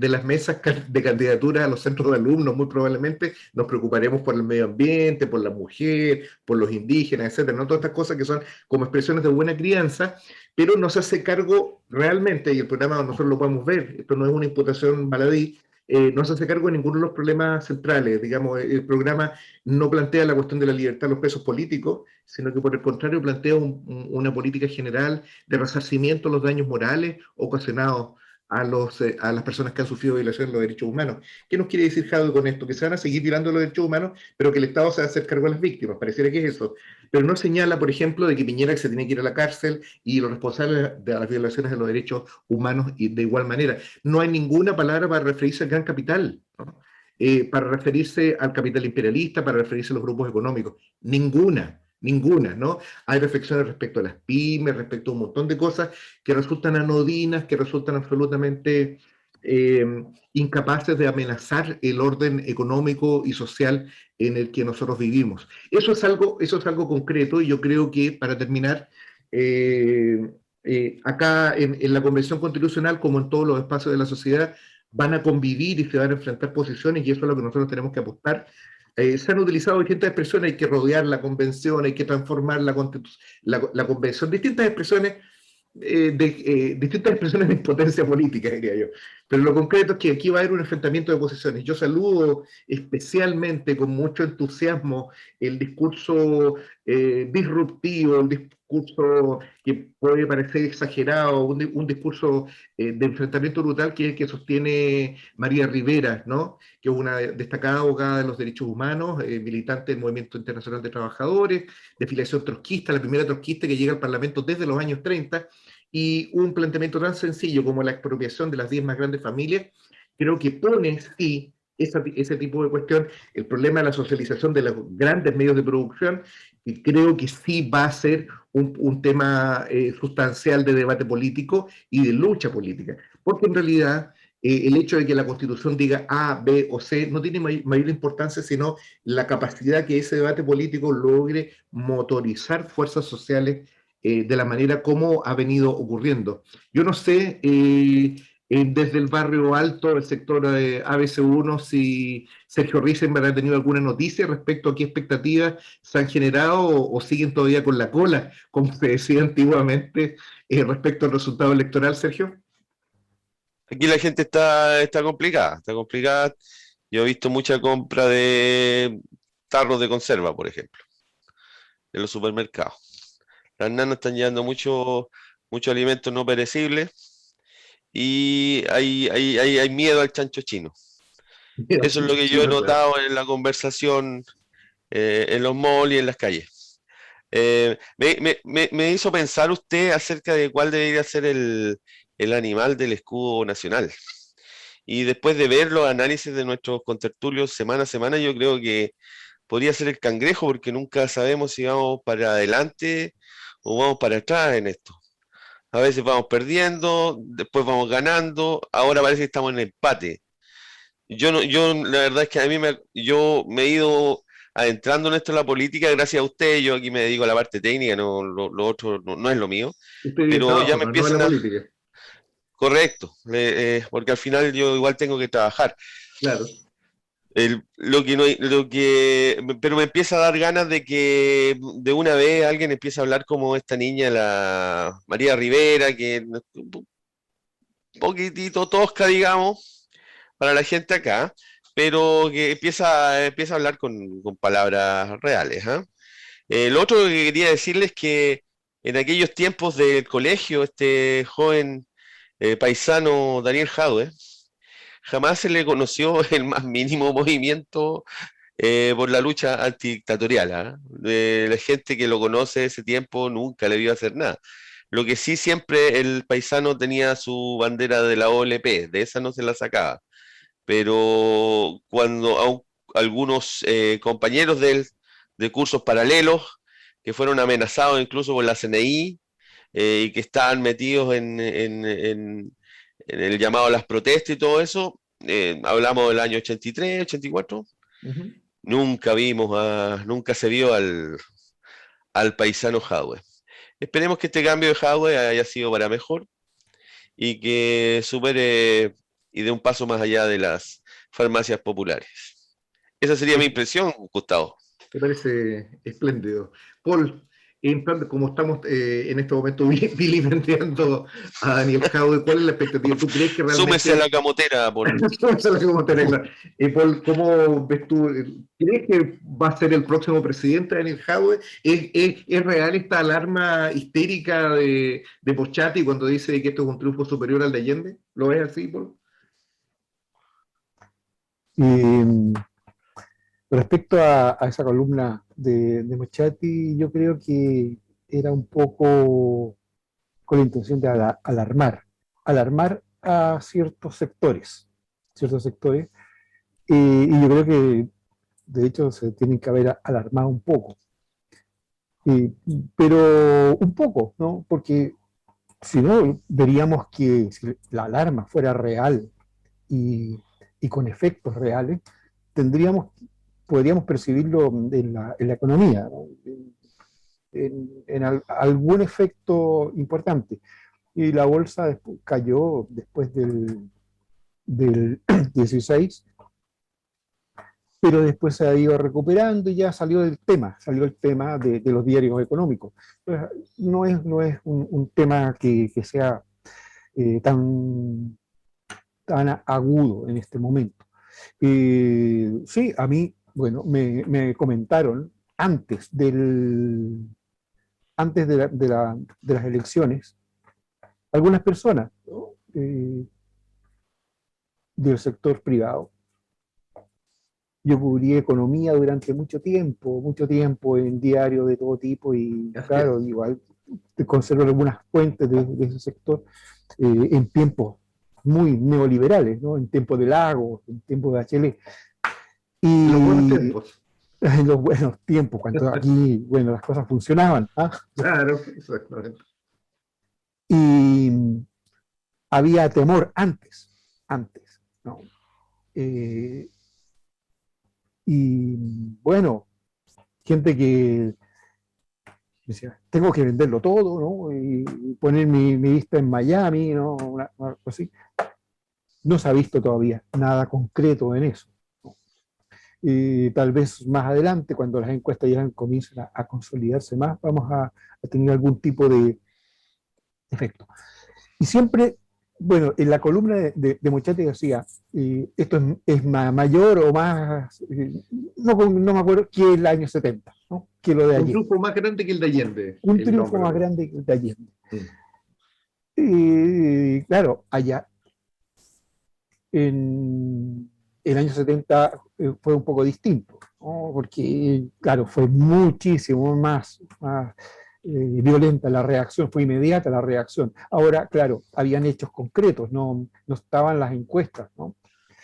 las mesas de candidaturas a los centros de alumnos. Muy probablemente nos preocuparemos por el medio ambiente, por la mujer, por los indígenas, etcétera, ¿no? Todas estas cosas que son como expresiones de buena crianza, pero no se hace cargo realmente, y el programa nosotros lo podemos ver, esto no es una imputación baladí, no se hace cargo de ninguno de los problemas centrales. Digamos, el programa no plantea la cuestión de la libertad de los presos políticos, sino que por el contrario plantea una política general de resarcimiento de los daños morales ocasionados a las personas que han sufrido violaciones de los derechos humanos. ¿Qué nos quiere decir Jadwe con esto? Que se van a seguir violando los derechos humanos, pero que el Estado se va a hacer cargo de las víctimas. Pareciera que es eso. Pero no señala, por ejemplo, de que Piñera se tiene que ir a la cárcel y los responsables de las violaciones de los derechos humanos y de igual manera. No hay ninguna palabra para referirse al gran capital, ¿no? Para referirse al capital imperialista, para referirse a los grupos económicos. Ninguna, ¿no? Hay reflexiones respecto a las pymes, respecto a un montón de cosas que resultan anodinas, que resultan absolutamente incapaces de amenazar el orden económico y social en el que nosotros vivimos. Eso es algo concreto, y yo creo que, para terminar, acá en la Convención Constitucional, como en todos los espacios de la sociedad, van a convivir y se van a enfrentar posiciones, y eso es lo que nosotros tenemos que apostar. Se han utilizado distintas expresiones: hay que rodear la convención, hay que transformar la convención, distintas expresiones de impotencia política, diría yo. Pero lo concreto es que aquí va a haber un enfrentamiento de posiciones. Yo saludo especialmente con mucho entusiasmo el discurso disruptivo, el discurso que puede parecer exagerado, un discurso de enfrentamiento brutal que es el que sostiene María Rivera, ¿no? Que es una destacada abogada de los derechos humanos, militante del Movimiento Internacional de Trabajadores, de filiación trotskista, la primera trotskista que llega al Parlamento desde los años 30, y un planteamiento tan sencillo como la expropiación de las 10 más grandes familias, creo que pone, sí, ese tipo de cuestión, el problema de la socialización de los grandes medios de producción, y creo que sí va a ser un tema sustancial de debate político y de lucha política, porque en realidad el hecho de que la Constitución diga A, B o C no tiene mayor importancia, sino la capacidad que ese debate político logre motorizar fuerzas sociales de la manera como ha venido ocurriendo. Yo no sé, desde el barrio alto, el sector ABC1, si Sergio Risenberg ha tenido alguna noticia respecto a qué expectativas se han generado, o siguen todavía con la cola, como se decía antiguamente, respecto al resultado electoral, Sergio. Aquí la gente está complicada. Yo he visto mucha compra de tarros de conserva, por ejemplo, en los supermercados. Las nanas están llevando mucho alimentos no perecibles, y hay miedo al chancho chino. Eso es lo que yo he notado en la conversación en los malls y en las calles. Me hizo pensar usted acerca de cuál debería ser el animal del escudo nacional. Y después de ver los análisis de nuestros contertulios semana a semana, yo creo que podría ser el cangrejo, porque nunca sabemos si vamos para adelante o vamos para atrás en esto. A veces vamos perdiendo, después vamos ganando, ahora parece que estamos en empate. La verdad es que yo me he ido adentrando en esto de la política gracias a usted. Yo aquí me dedico a la parte técnica, no, lo otro no es lo mío, pero ya me empiezan no a la política. Correcto, porque al final yo igual tengo que trabajar. Claro. Pero me empieza a dar ganas de que de una vez alguien empiece a hablar como esta niña, la María Rivera, que es un poquitito tosca, digamos, para la gente acá, pero que empieza a hablar con palabras reales, ¿ah? Lo otro que quería decirles es que en aquellos tiempos del colegio, este joven paisano Daniel Jadwe, jamás se le conoció el más mínimo movimiento por la lucha antidictatorial, ¿ah? La gente que lo conoce de ese tiempo nunca le vio hacer nada. Lo que sí, siempre el paisano tenía su bandera de la OLP, de esa no se la sacaba. Pero cuando algunos compañeros de él, de cursos paralelos, que fueron amenazados incluso por la CNI, y que estaban metidos en el llamado a las protestas y todo eso, hablamos del año 83, 84, nunca se vio al paisano Jadwe. Esperemos que este cambio de Jadwe haya sido para mejor y que supere y dé un paso más allá de las farmacias populares. Esa sería mi impresión, Gustavo. Me parece espléndido. Paul, como estamos en este momento vilipendiando a Daniel Jadwe, ¿cuál es la expectativa? ¿Tú crees que realmente... Súmese a la camotera, Paul. Súmese a la camotera, claro. Paul, ¿cómo ves tú? ¿Crees que va a ser el próximo presidente Daniel Jadwe? ¿Es real esta alarma histérica de Pochati cuando dice que esto es un triunfo superior al de Allende? ¿Lo ves así, Paul? Respecto a esa columna de Mochati, yo creo que era un poco con la intención de alarmar a ciertos sectores, y yo creo que de hecho se tienen que haber alarmado un poco, pero un poco, ¿no? Porque si no, veríamos que si la alarma fuera real y con efectos reales, podríamos percibirlo en la economía, ¿no? en algún efecto importante. Y la bolsa cayó después del 16, pero después se ha ido recuperando y ya salió el tema de los diarios económicos. No es un tema que sea tan agudo en este momento. Sí, a mí, bueno, me comentaron antes de las elecciones, algunas personas, ¿no? Del sector privado. Yo cubrí economía durante mucho tiempo en diarios de todo tipo y claro, igual conservo algunas fuentes de ese sector en tiempos muy neoliberales, ¿no? En tiempos de Lagos, en tiempos de Bachelet. Y los buenos tiempos. En los buenos tiempos, cuando aquí, bueno, las cosas funcionaban. ¿Ah? Claro, exactamente. Y había temor antes, ¿no? Y bueno, gente que decía, tengo que venderlo todo, ¿no? Y poner mi vista en Miami, ¿no? Algo así. No se ha visto todavía nada concreto en eso, ¿no? Y tal vez más adelante, cuando las encuestas ya comiencen a consolidarse más, vamos a tener algún tipo de efecto. Y siempre, bueno, en la columna de Mochati decía, esto es mayor o más, no me acuerdo, que el año 70, ¿no? Que lo de ayer. Un triunfo más grande que el de Allende. Un triunfo más grande que el de Allende. Y claro, allá en el año 70 fue un poco distinto, ¿no? Porque, claro, fue muchísimo más violenta la reacción, fue inmediata la reacción. Ahora, claro, habían hechos concretos, no estaban las encuestas, ¿no?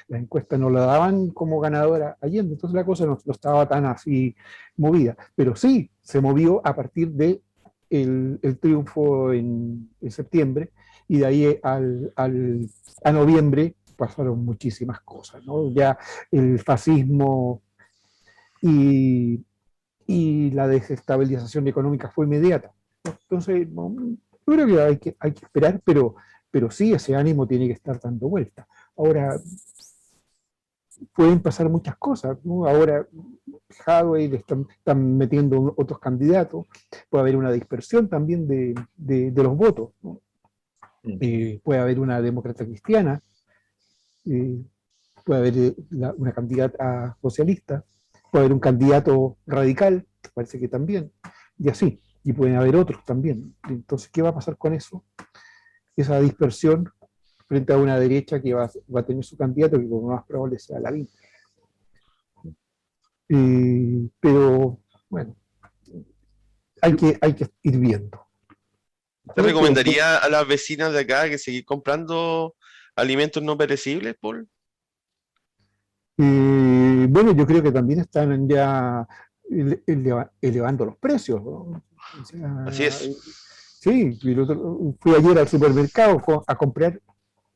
Las encuestas no la daban como ganadora Allende, entonces la cosa no estaba tan así movida, pero sí se movió a partir de el triunfo en septiembre, y de ahí a noviembre pasaron muchísimas cosas, ¿no? Ya el fascismo y la desestabilización económica fue inmediata. Entonces, yo creo que hay que esperar, pero sí, ese ánimo tiene que estar dando vuelta. Ahora, pueden pasar muchas cosas, ¿no? Ahora, Jadwe están metiendo otros candidatos, puede haber una dispersión también de los votos, ¿no? Puede haber una demócrata cristiana, puede haber una candidata socialista, puede haber un candidato radical, parece que también, y así, y pueden haber otros también. Entonces, ¿qué va a pasar con eso? Esa dispersión frente a una derecha que va a tener su candidato, que como más probable sea Lavín. Pero, bueno, hay que ir viendo. ¿Te recomendaría a las vecinas de acá que seguir comprando alimentos no perecibles, Paul? Bueno, yo creo que también están ya elevando los precios, ¿no? O sea, Así es. Sí, fui ayer al supermercado a comprar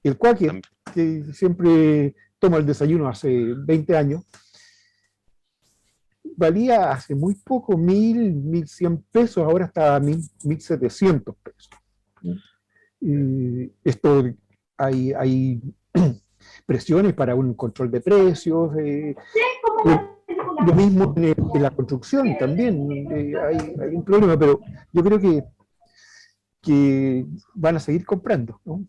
el Quaker, que siempre tomo el desayuno hace 20 años, valía hace muy poco 1.100 pesos, ahora está a 1.700 pesos. Esto hay presiones para un control de precios, lo mismo en la construcción también, hay un problema, pero yo creo que van a seguir comprando, ¿no?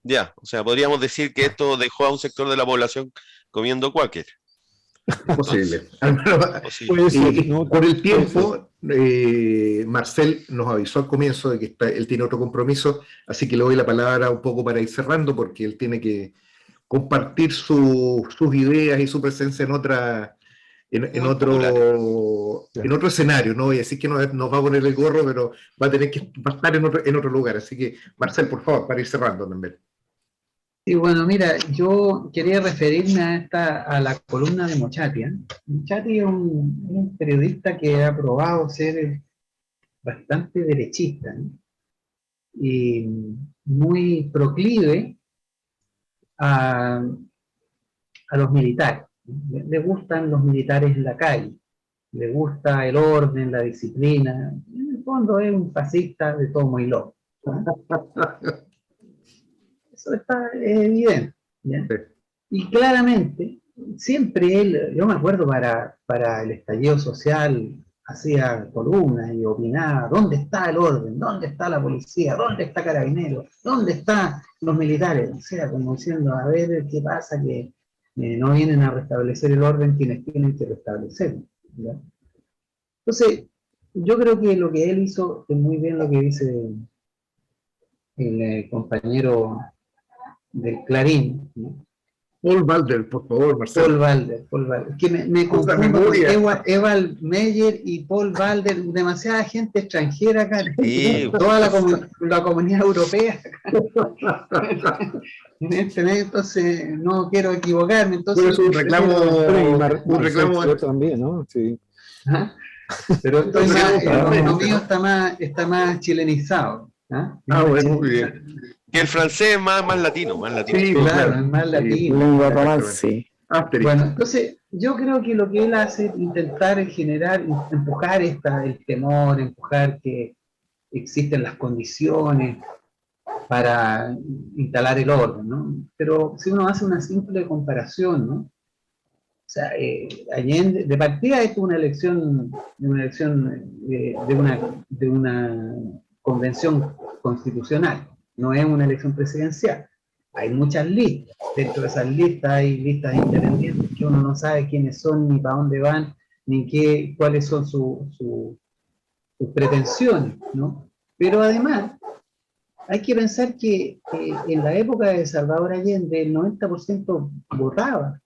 Ya, o sea, podríamos decir que esto dejó a un sector de la población comiendo cuáquer. Posible. Posible. Puede ser, Y ¿no? por el Puede ser. tiempo, Marcel nos avisó al comienzo de que él tiene otro compromiso, así que le doy la palabra un poco para ir cerrando, porque él tiene que compartir sus ideas y su presencia en Muy popular. en otro escenario. No voy a decir que nos va a poner el gorro, pero va a estar en otro lugar. Así que, Marcel, por favor, para ir cerrando también. Sí, bueno, mira, yo quería referirme a la columna de Mochati, ¿eh? Mochati es un periodista que ha probado ser bastante derechista, ¿no? Y muy proclive a, a los militares. Le gustan los militares en la calle, le gusta el orden, la disciplina. En el fondo es un fascista de tomo y lomo, ¿no? Eso es evidente, ¿ya? Sí. Y claramente, siempre él, yo me acuerdo para el estallido social, hacía columnas y opinaba, ¿dónde está el orden? ¿Dónde está la policía? ¿Dónde está Carabineros? ¿Dónde están los militares? O sea, como diciendo, a ver qué pasa, que no vienen a restablecer el orden quienes tienen que restablecerlo, ¿ya? Entonces, yo creo que lo que él hizo es muy bien lo que dice el compañero del Clarín, ¿no? Paul Balder, por favor, Marcel. Paul Balder. Que me Cosa confundo con memoria. Ewald Meyer y Paul Balder, demasiada gente extranjera acá, Sí. toda la comunidad europea en este medio, entonces no quiero equivocarme, entonces Bueno, es un reclamo, Bueno, y un reclamo. Marcel también, ¿no? Sí. ¿ah? Pero estoy Un reclamo más, francés, lo mío ¿no? está más chilenizado, ¿ah? Ah, bueno, muy bien. Que el francés es más latino, más latino. Sí, Claro, es más sí, latino. Lengua exactamente. romance. Asterix. Bueno, entonces yo creo que lo que él hace es intentar generar, empujar el temor, empujar que existen las condiciones para instalar el orden, ¿no? Pero si uno hace una simple comparación, ¿no? O sea, Allende, de partida esto es una elección de una convención constitucional, no es una elección presidencial. Hay muchas listas, dentro de esas listas hay listas independientes que uno no sabe quiénes son, ni para dónde van, ni cuáles son sus pretensiones, ¿no? Pero además, hay que pensar que en la época de Salvador Allende el 90% votaba,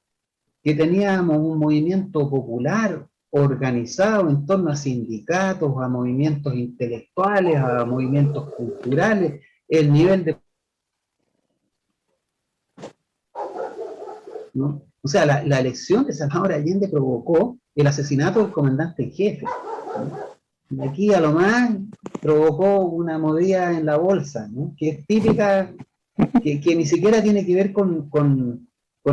que teníamos un movimiento popular organizado en torno a sindicatos, a movimientos intelectuales, a movimientos culturales, el nivel de... ¿no? O sea, la elección de Salvador Allende provocó el asesinato del comandante en jefe, ¿no? Y aquí a lo más provocó una movida en la bolsa, ¿no? Que es típica, que ni siquiera tiene que ver con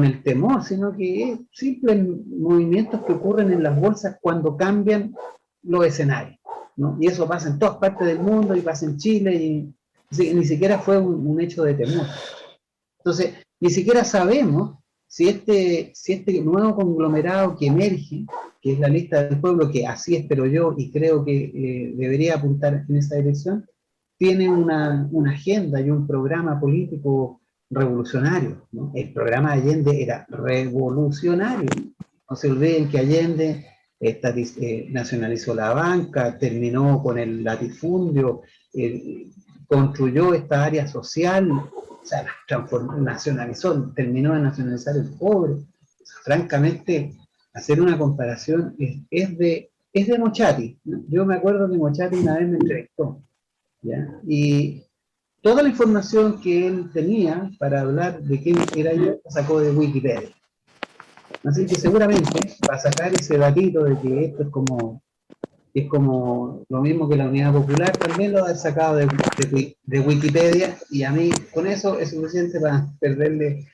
el temor, sino que es simples movimientos que ocurren en las bolsas cuando cambian los escenarios, ¿no? Y eso pasa en todas partes del mundo y pasa en Chile, y ni siquiera fue un hecho de temor. Entonces, ni siquiera sabemos si este nuevo conglomerado que emerge, que es la lista del pueblo, que así espero yo y creo que debería apuntar en esa dirección, tiene una agenda y un programa político revolucionario, ¿no? El programa de Allende era revolucionario. No se olviden que Allende nacionalizó la banca, terminó con el latifundio, construyó esta área social, o sea, nacionalizó, terminó de nacionalizar el pobre. O sea, francamente, hacer una comparación es de Mochati, ¿no? Yo me acuerdo que Mochati una vez me entrevistó, ¿ya? Y toda la información que él tenía para hablar de quién era yo, la sacó de Wikipedia. Así que seguramente, para sacar ese datito de que esto es como lo mismo que la Unidad Popular, también lo ha sacado de Wikipedia, y a mí con eso es suficiente para perderle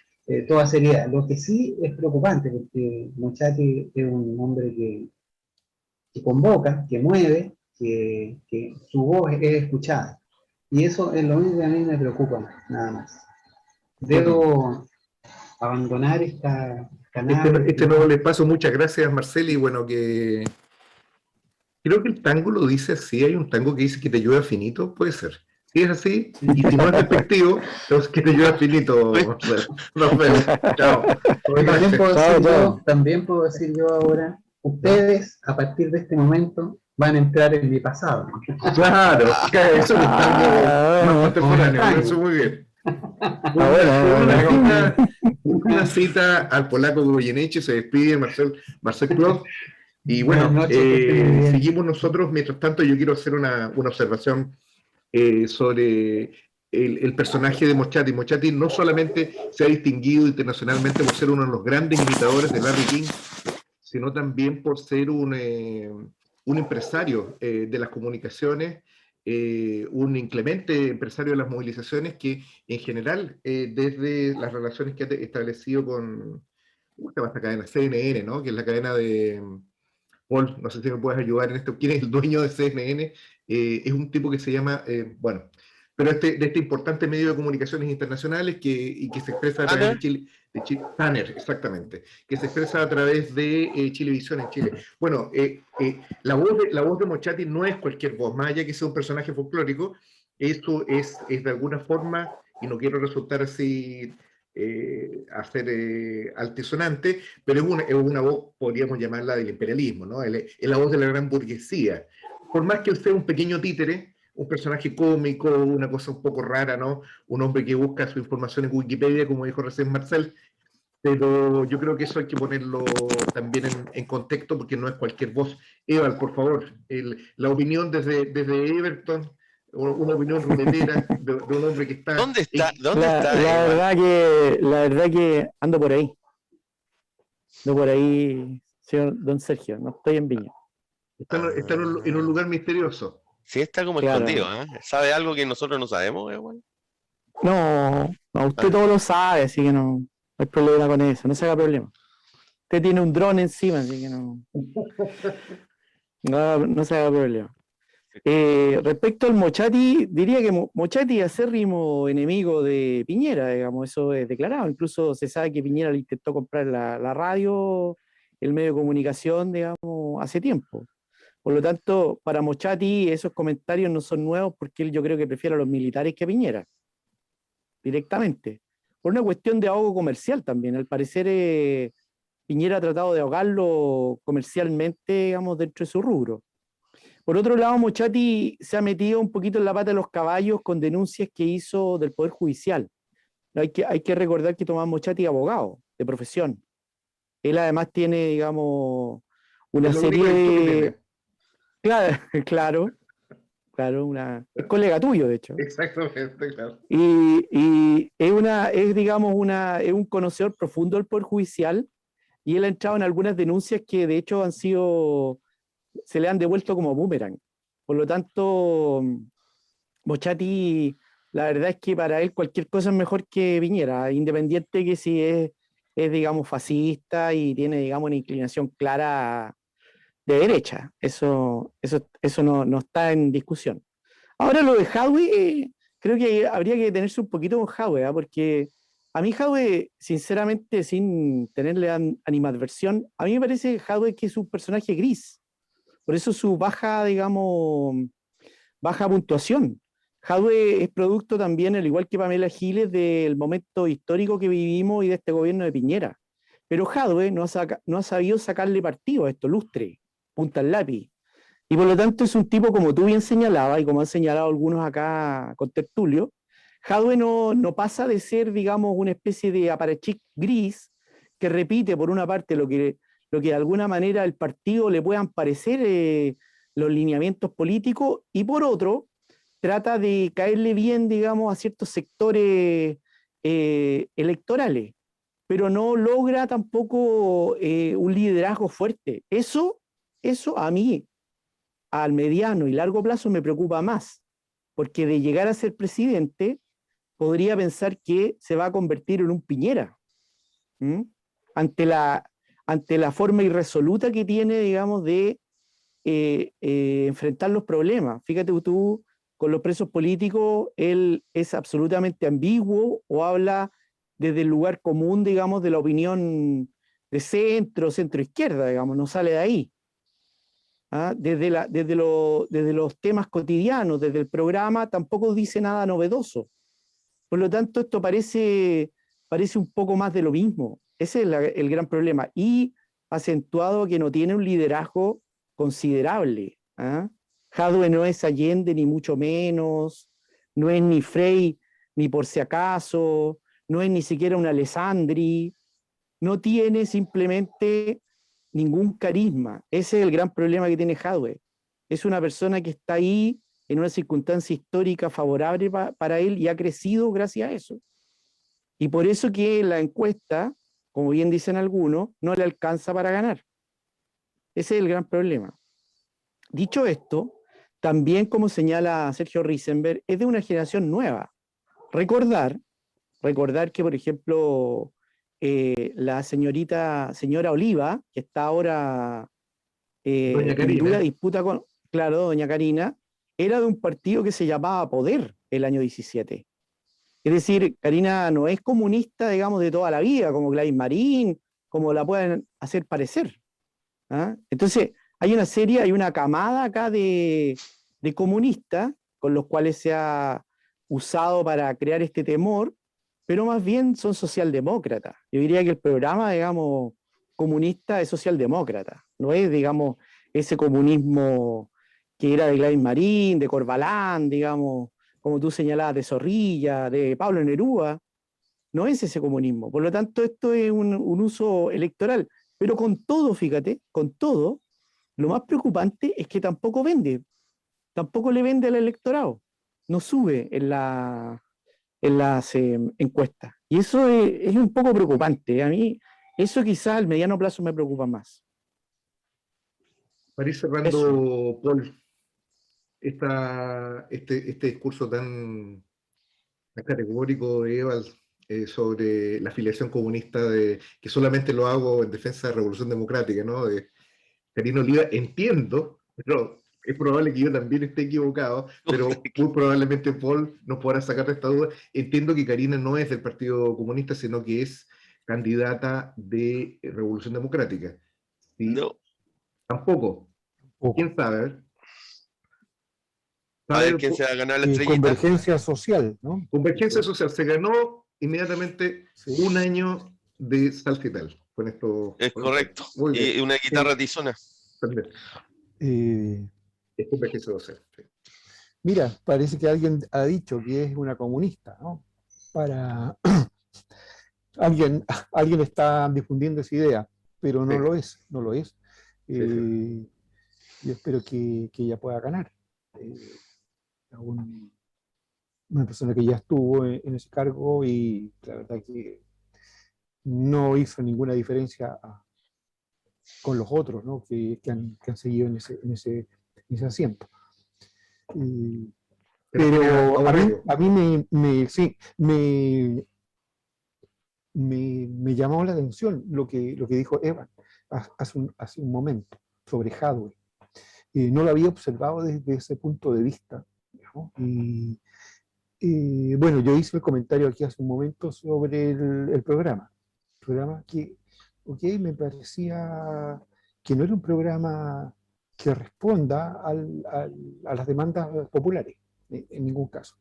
toda seriedad. Lo que sí es preocupante, porque Mochati es un hombre que convoca, que mueve, que su voz es escuchada. Y eso es lo único que a mí me preocupa, nada más. Debo abandonar esta canal. Este nuevo espacio, muchas gracias, Marceli. Bueno, que creo que el tango lo dice así, hay un tango que dice que te llueva finito, puede ser. Si es así, y si no es despectivo, entonces que te llueva finito, Marcelo. Nos vemos. Chao. También puedo decir yo ahora, ustedes a partir de este momento van a entrar en mi pasado. Claro, eso es un tango más contemporáneo, eso muy bien. Una cita al polaco Goyeneche, se despide Marcel Claude. Y bueno, seguimos nosotros. Mientras tanto, yo quiero hacer una observación sobre el personaje de Mochati. Mochati no solamente se ha distinguido internacionalmente por ser uno de los grandes imitadores de Larry King, sino también por ser un empresario de las comunicaciones, un inclemente empresario de las movilizaciones que en general, desde las relaciones que ha establecido con esta cadena CNN, ¿no? Que es la cadena de Paul, no sé si me puedes ayudar en esto, ¿quién es el dueño de CNN? Es un tipo que se llama, bueno, pero de este importante medio de comunicaciones internacionales y que se expresa a través de Chile, Tanner, exactamente, que se expresa a través de Chilevisión en Chile. Bueno, la voz de Mochati no es cualquier voz, más allá que sea un personaje folclórico, esto es de alguna forma, y no quiero resultar así altisonante, pero es una voz, podríamos llamarla del imperialismo, ¿no? Es la voz de la gran burguesía. Por más que él sea un pequeño títere, un personaje cómico, una cosa un poco rara, ¿no? Un hombre que busca su información en Wikipedia, como dijo recién Marcel, pero yo creo que eso hay que ponerlo también en contexto porque no es cualquier voz. Eval, por favor, la opinión desde Everton, una opinión ruletera de un hombre que está... ¿Dónde está? La verdad que ando por ahí. Ando por ahí, señor Don Sergio, no estoy en Viña. Está en un lugar misterioso. Sí, está como escondido, ¿eh? ¿Sabe algo que nosotros no sabemos, igual? No, usted todo lo sabe, así que no hay problema con eso, no se haga problema. Usted tiene un dron encima, así que no se haga problema. Respecto al Mochati, diría que Mochati es acérrimo enemigo de Piñera, digamos, eso es declarado. Incluso se sabe que Piñera le intentó comprar la radio, el medio de comunicación, digamos, hace tiempo. Por lo tanto, para Mochati esos comentarios no son nuevos porque él yo creo que prefiere a los militares que a Piñera, directamente. Por una cuestión de ahogo comercial también. Al parecer Piñera ha tratado de ahogarlo comercialmente, digamos, dentro de su rubro. Por otro lado, Mochati se ha metido un poquito en la pata de los caballos con denuncias que hizo del Poder Judicial. Hay que recordar que Tomás Mochati es abogado de profesión. Él además tiene, digamos, una serie de... Claro, es colega tuyo, de hecho. Exactamente, claro. Y es un conocedor profundo del Poder Judicial y él ha entrado en algunas denuncias que de hecho se le han devuelto como boomerang. Por lo tanto, Mochati, la verdad es que para él cualquier cosa es mejor que Piñera, independiente que si es digamos, fascista y tiene, digamos, una inclinación clara de derecha. Eso no está en discusión. Ahora lo de Jadwe, creo que habría que detenerse un poquito con Jadwe, porque a mí Jadwe, sinceramente, sin tenerle animadversión, a mí me parece Jadwe que es un personaje gris. Por eso su baja, digamos, baja puntuación. Jadwe es producto también, al igual que Pamela Giles, del momento histórico que vivimos y de este gobierno de Piñera. Pero Jadwe no ha sabido sacarle partido a esto, lustre, punta al lápiz. Y por lo tanto es un tipo, como tú bien señalabas, y como han señalado algunos acá con tertulio, Jadwe no pasa de ser, digamos, una especie de aparachic gris que repite, por una parte, lo que de alguna manera el partido le puedan parecer los lineamientos políticos, y por otro, trata de caerle bien, digamos, a ciertos sectores electorales, pero no logra tampoco un liderazgo fuerte. Eso a mí, al mediano y largo plazo, me preocupa más, porque de llegar a ser presidente, podría pensar que se va a convertir en un Piñera, ante la forma irresoluta que tiene, digamos, de enfrentar los problemas. Fíjate tú, con los presos políticos, él es absolutamente ambiguo o habla desde el lugar común, digamos, de la opinión de centro, centro-izquierda, digamos, no sale de ahí. ¿Ah? Desde los temas cotidianos, desde el programa, tampoco dice nada novedoso. Por lo tanto, esto parece un poco más de lo mismo. Ese es el gran problema. Y acentuado que no tiene un liderazgo considerable. ¿Ah? Jadwe no es Allende, ni mucho menos, no es ni Frei, ni por si acaso, no es ni siquiera un Alessandri, no tiene simplemente ningún carisma. Ese es el gran problema que tiene Jadwe. Es una persona que está ahí en una circunstancia histórica favorable para él y ha crecido gracias a eso. Y por eso que la encuesta, como bien dicen algunos, no le alcanza para ganar. Ese es el gran problema. Dicho esto, también, como señala Sergio Risenberg, es de una generación nueva. Recordar que, por ejemplo, la señora Oliva, que está ahora Doña en Karina. dura disputa con, claro, doña Karina, era de un partido que se llamaba Poder el año 17. Es decir, Karina no es comunista, digamos, de toda la vida, como Gladys Marín, como la pueden hacer parecer. ¿Ah? Entonces, hay una camada acá de comunistas con los cuales se ha usado para crear este temor, pero más bien son socialdemócratas. Yo diría que el programa, digamos, comunista es socialdemócrata, no es, digamos, ese comunismo que era de Gladys Marín, de Corbalán, digamos, como tú señalabas, de Zorrilla, de Pablo Neruda. No es ese comunismo. Por lo tanto, esto es un uso electoral. Pero con todo, fíjate, con todo, lo más preocupante es que tampoco vende. Tampoco le vende al electorado. No sube en las encuestas. Y eso es un poco preocupante. A mí, eso quizás al mediano plazo me preocupa más. Para ir cerrando, Paul, este discurso tan categórico de Evald sobre la afiliación comunista, que solamente lo hago en defensa de la Revolución Democrática, ¿no? De Karina Oliva, entiendo, pero es probable que yo también esté equivocado, pero muy probablemente Paul nos podrá sacar de esta duda. Entiendo que Karina no es del Partido Comunista, sino que es candidata de Revolución Democrática. ¿Sí? No. Tampoco. ¿Quién sabe? A ver quién se va a ganar la estrellita. Convergencia social, ¿no? Convergencia social se ganó inmediatamente un año de Salcetal. Con esto. Es correcto. Muy bien. Y una guitarra tizona. Es convergencia social. Sí. Mira, parece que alguien ha dicho que es una comunista, ¿no? Alguien está difundiendo esa idea, pero no lo es, no lo es. Yo espero que ella pueda ganar. Una persona que ya estuvo en ese cargo y la verdad que no hizo ninguna diferencia con los otros, ¿no? que han seguido en ese asiento. Pero a mí me llamó la atención lo que dijo Eva hace un momento sobre Jadwe. No lo había observado desde ese punto de vista, ¿no? Bueno, yo hice el comentario aquí hace un momento sobre el programa. El programa que, me parecía que no era un programa que responda a las demandas populares, en ningún caso.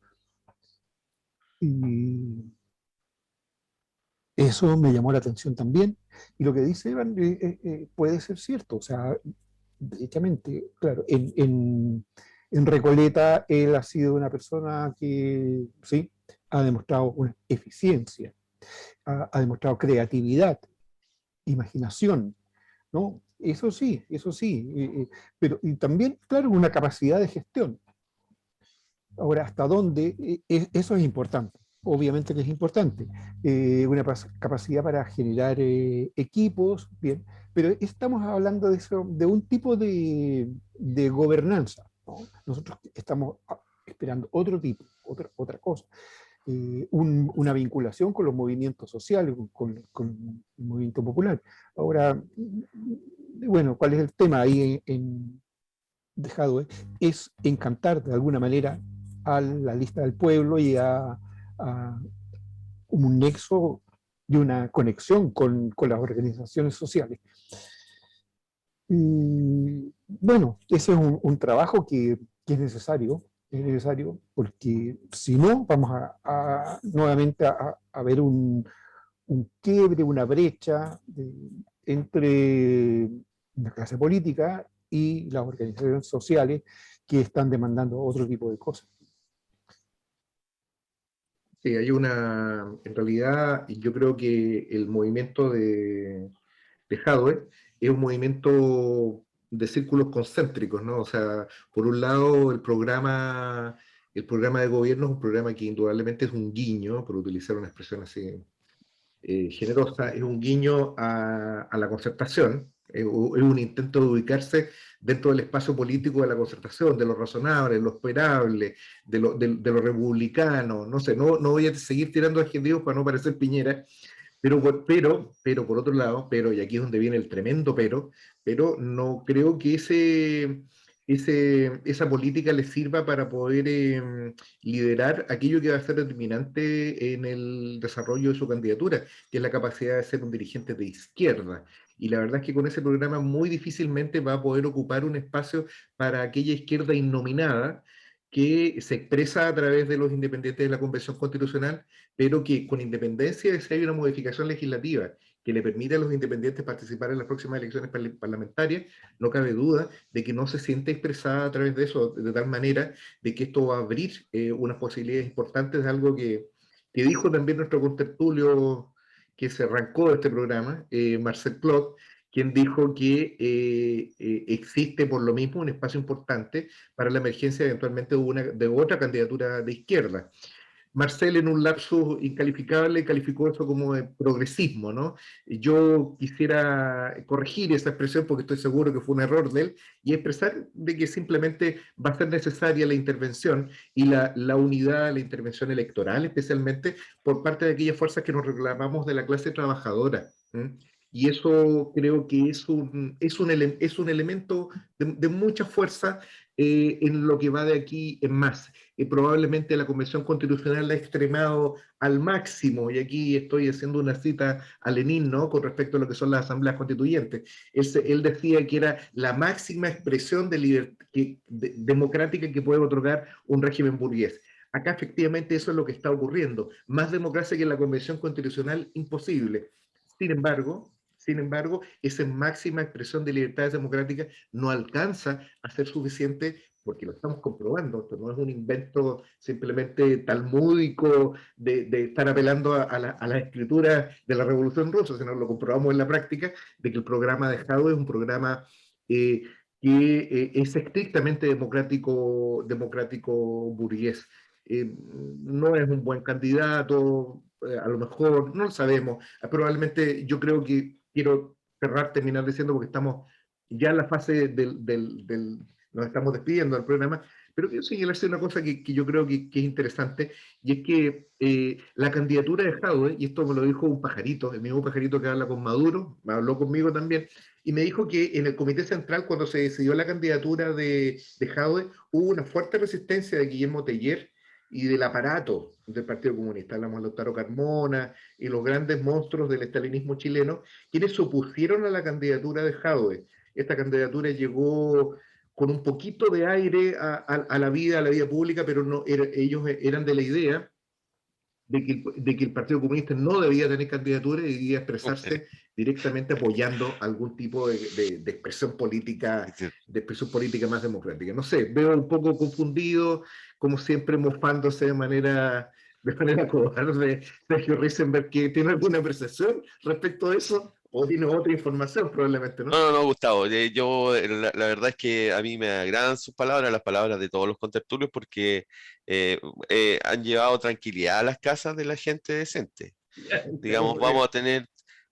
Y eso me llamó la atención también. Y lo que dice Iván puede ser cierto. O sea, derechamente, claro, en Recoleta él ha sido una persona que, sí, ha demostrado una eficiencia, ha demostrado creatividad, imaginación, ¿no? Eso sí, pero y también, claro, una capacidad de gestión. Ahora, ¿hasta dónde? Eso es importante, obviamente que es importante. Una capacidad para generar equipos, bien, pero estamos hablando de un tipo de gobernanza, ¿no? Nosotros estamos esperando otro tipo, otra cosa. Una vinculación con los movimientos sociales, con el movimiento popular. Ahora, bueno, ¿cuál es el tema ahí de Jadwe es encantar de alguna manera a la lista del pueblo y a un nexo y una conexión con las organizaciones sociales. Y bueno, ese es un trabajo que es necesario porque si no, vamos nuevamente a ver un quiebre, una brecha entre la clase política y las organizaciones sociales que están demandando otro tipo de cosas. Sí, en realidad yo creo que el movimiento de Hadwe es un movimiento de círculos concéntricos, ¿no? O sea, por un lado el programa de gobierno es un programa que indudablemente es un guiño, por utilizar una expresión así generosa, es un guiño a la concertación, es un intento de ubicarse dentro del espacio político de la concertación, de lo razonable, lo esperable, de lo republicano, no sé, no voy a seguir tirando adjetivos para no parecer Piñera, pero por otro lado, y aquí es donde viene el tremendo pero no creo que esa política le sirva para poder liderar aquello que va a ser determinante en el desarrollo de su candidatura, que es la capacidad de ser un dirigente de izquierda. Y la verdad es que con ese programa muy difícilmente va a poder ocupar un espacio para aquella izquierda innominada que se expresa a través de los independientes de la Convención Constitucional, pero que con independencia de si hay una modificación legislativa que le permite a los independientes participar en las próximas elecciones parlamentarias, no cabe duda de que no se siente expresada a través de eso, de tal manera de que esto va a abrir unas posibilidades importantes de algo que dijo también nuestro contertulio que se arrancó de este programa, Marcel Clot, quien dijo que existe por lo mismo un espacio importante para la emergencia eventualmente de otra candidatura de izquierda. Marcel, en un lapsus incalificable, calificó eso como de progresismo, ¿no? Yo quisiera corregir esa expresión porque estoy seguro que fue un error de él y expresar de que simplemente va a ser necesaria la intervención y la unidad, la intervención electoral, especialmente por parte de aquellas fuerzas que nos reclamamos de la clase trabajadora. ¿Mm? Y eso creo que es un elemento de mucha fuerza en lo que va de aquí en más. Probablemente la Convención Constitucional la ha extremado al máximo, y aquí estoy haciendo una cita a Lenin, ¿no?, con respecto a lo que son las asambleas constituyentes. Él decía que era la máxima expresión democrática que puede otorgar un régimen burgués. Acá efectivamente eso es lo que está ocurriendo. Más democracia que en la Convención Constitucional, imposible. Sin embargo, esa máxima expresión de libertades democráticas no alcanza a ser suficiente porque lo estamos comprobando. Esto no es un invento simplemente talmúdico de estar apelando a la escritura de la Revolución Rusa, sino lo comprobamos en la práctica de que el programa de Jadwe es un programa eh, que es estrictamente democrático burgués. No es un buen candidato, a lo mejor, no lo sabemos. Probablemente yo creo que quiero terminar diciendo porque estamos ya en la fase nos estamos despidiendo del programa, pero quiero señalarse una cosa que yo creo que es interesante, y es que la candidatura de Jadwe, y esto me lo dijo un pajarito, el mismo pajarito que habla con Maduro, me habló conmigo también, y me dijo que en el Comité Central, cuando se decidió la candidatura de Jadwe, hubo una fuerte resistencia de Guillermo Teller y del aparato del Partido Comunista. Hablamos de Lautaro Carmona y los grandes monstruos del estalinismo chileno, quienes se opusieron a la candidatura de Jadwe. Esta candidatura llegó con un poquito de aire a la vida pública, pero no, ellos eran de la idea de que el Partido Comunista no debía tener candidatura y debía expresarse directamente apoyando algún tipo de expresión política más democrática. No sé, veo un poco confundido, como siempre mofándose de manera cobarde Sergio Risenberg, que tiene alguna percepción respecto a eso, o tiene otra información probablemente, ¿no? No, Gustavo, la verdad es que a mí me agradan sus palabras, las palabras de todos los contertulios, porque han llevado tranquilidad a las casas de la gente decente. Digamos,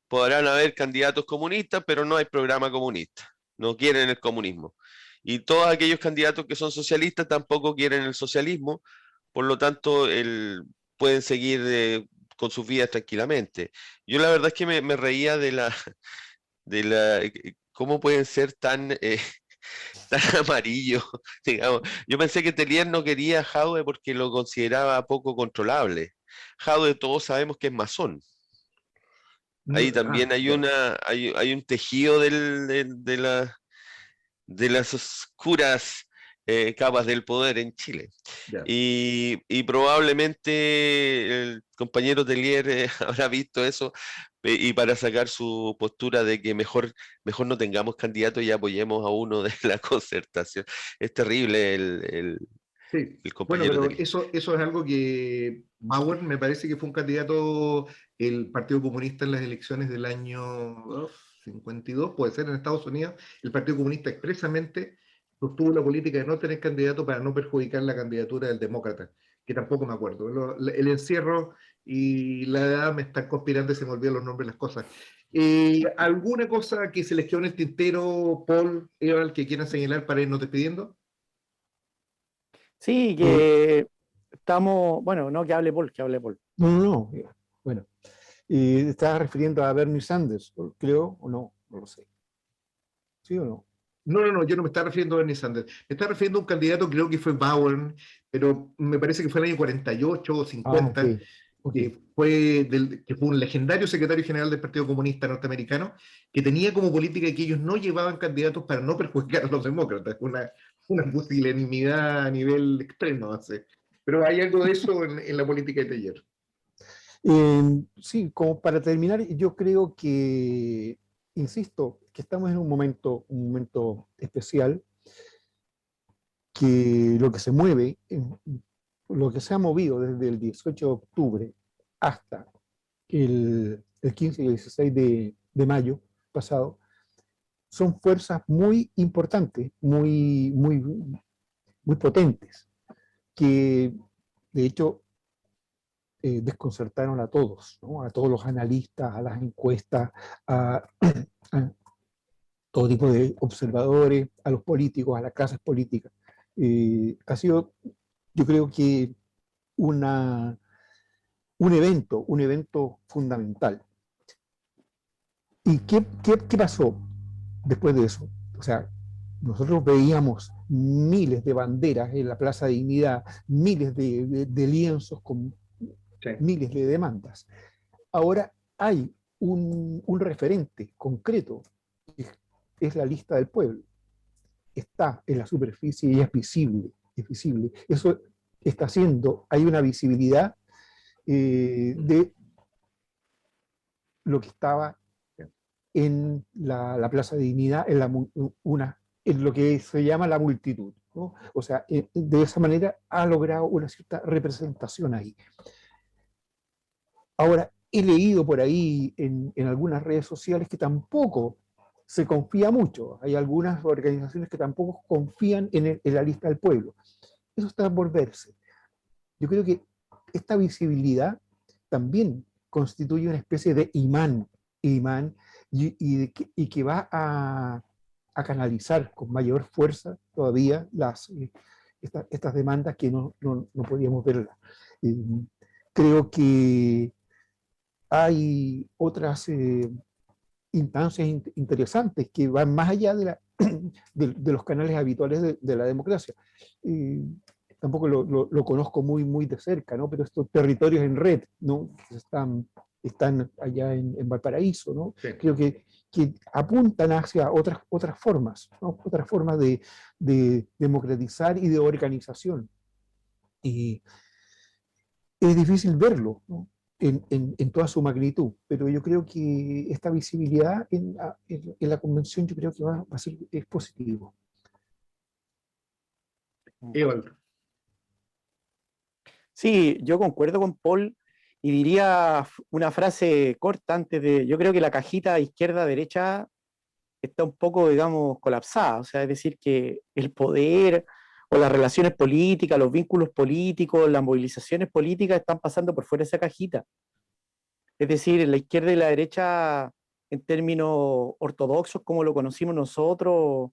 podrán haber candidatos comunistas, pero no hay programa comunista, no quieren el comunismo. Y todos aquellos candidatos que son socialistas tampoco quieren el socialismo, por lo tanto, pueden seguir con sus vidas tranquilamente. Yo la verdad es que me reía de la, ¿cómo pueden ser tan tan amarillo, digamos. Yo pensé que Telier no quería a Jadwe porque lo consideraba poco controlable. Jadwe todos sabemos que es masón. Ahí también hay Ya, hay un tejido de las oscuras capas del poder en Chile. ya. Y probablemente el compañero Telier habrá visto eso y para sacar su postura de que mejor no tengamos candidato y apoyemos a uno de la concertación. Es terrible Sí, el bueno, compañero pero Telier. eso es algo que Bauer me parece que fue un candidato el Partido Comunista en las elecciones del año 52, puede ser en Estados Unidos. El Partido Comunista expresamente sostuvo la política de no tener candidato para no perjudicar la candidatura del demócrata, que tampoco me acuerdo. El encierro y la edad me están conspirando y se me olvidan los nombres de las cosas. ¿Alguna cosa que se les quedó en el tintero, Paul, Eval, que quieran señalar para irnos despidiendo? Sí, Eh, que estamos, bueno, no que hable Paul, que hable Paul. no, no, no. Bueno, ¿estás refiriendo a Bernie Sanders, creo, o no? No lo sé. ¿Sí o no? No, no, no, yo no me estaba refiriendo a Bernie Sanders. Me estaba refiriendo a un candidato, creo que fue Bauer, pero me parece que fue el año 48 o Ah, ok, 50, ok. que fue un legendario secretario general del Partido Comunista Norteamericano, que tenía como política que ellos no llevaban candidatos para no perjudicar a los demócratas, una pusilanimidad a nivel extremo. Así. Pero hay algo de eso en la política de Teller. Sí, como para terminar, yo creo que, insisto, que estamos en un momento especial, que lo que se mueve, lo que se ha movido desde el 18 de octubre hasta el 15 y el 16 de mayo pasado, son fuerzas muy importantes, muy potentes, que de hecho desconcertaron a todos, ¿no? A todos los analistas, a las encuestas, a, a todo tipo de observadores, a los políticos, a las clases políticas. Ha sido, yo creo que una, un evento fundamental. ¿Y qué pasó después de eso? O sea, nosotros veíamos miles de banderas en la Plaza de Dignidad, miles de lienzos con Sí. miles de demandas. Ahora hay un referente concreto, que es la lista del pueblo. Está en la superficie y es visible, es visible. Eso está haciendo, hay una visibilidad de lo que estaba en la Plaza de Dignidad, en lo que se llama la multitud, ¿no? O sea, de esa manera ha logrado una cierta representación ahí. Ahora, he leído por ahí en algunas redes sociales que tampoco se confía mucho. Hay algunas organizaciones que tampoco confían en la lista del pueblo. Eso está por verse. Yo creo que esta visibilidad también constituye una especie de imán y que va a canalizar con mayor fuerza todavía estas demandas que no podíamos verlas. Creo que hay otras instancias interesantes que van más allá de los canales habituales de la democracia. Tampoco lo conozco muy de cerca, ¿no? Pero estos territorios en red, ¿no? Están allá en Valparaíso, ¿no? Sí. Creo que apuntan hacia otras formas, ¿no? Otras formas de democratizar y de organización. Y es difícil verlo, ¿no? En toda su magnitud, pero yo creo que esta visibilidad en la convención yo creo que va a ser es positivo. Eval. Sí, yo concuerdo con Paul y diría una frase corta antes de, yo creo que la cajita izquierda-derecha está un poco, digamos, colapsada, o sea, es decir, que el poder o las relaciones políticas, los vínculos políticos, las movilizaciones políticas están pasando por fuera de esa cajita. Es decir, la izquierda y la derecha, en términos ortodoxos, como lo conocimos nosotros,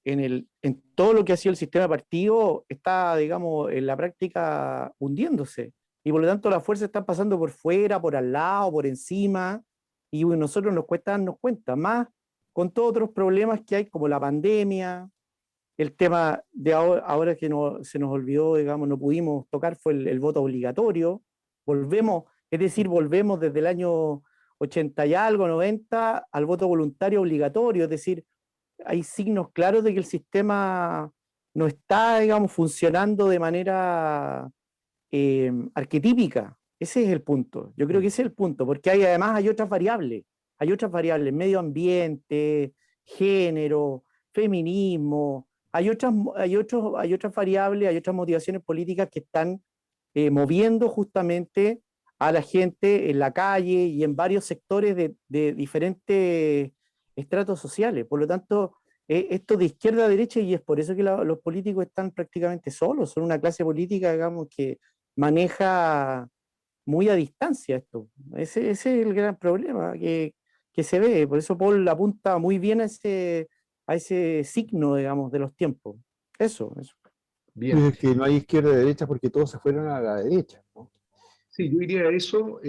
en todo lo que ha sido el sistema de partido, está, digamos, en la práctica hundiéndose. Y por lo tanto las fuerzas están pasando por fuera, por al lado, por encima, y nosotros nos cuesta darnos cuenta, más con todos otros problemas que hay, como la pandemia, el tema de ahora que se nos olvidó, digamos, no pudimos tocar, fue el voto obligatorio. Volvemos, es decir, volvemos desde el año 80 y algo, 90, al voto voluntario obligatorio, es decir, hay signos claros de que el sistema no está, digamos, funcionando de manera arquetípica. Ese es el punto. Yo creo que ese es el punto, porque además hay otras variables, medio ambiente, género, feminismo, hay otras variables, hay otras motivaciones políticas que están moviendo justamente a la gente en la calle y en varios sectores de diferentes estratos sociales. Por lo tanto, esto de izquierda a derecha, y es por eso que los políticos están prácticamente solos, son una clase política, digamos, que maneja muy a distancia esto. Ese es el gran problema que se ve. Por eso Paul apunta muy bien a ese signo, digamos, de los tiempos. Eso. Bien. Es que no hay izquierda y derecha porque todos se fueron a la derecha, ¿no? Sí, yo diría eso,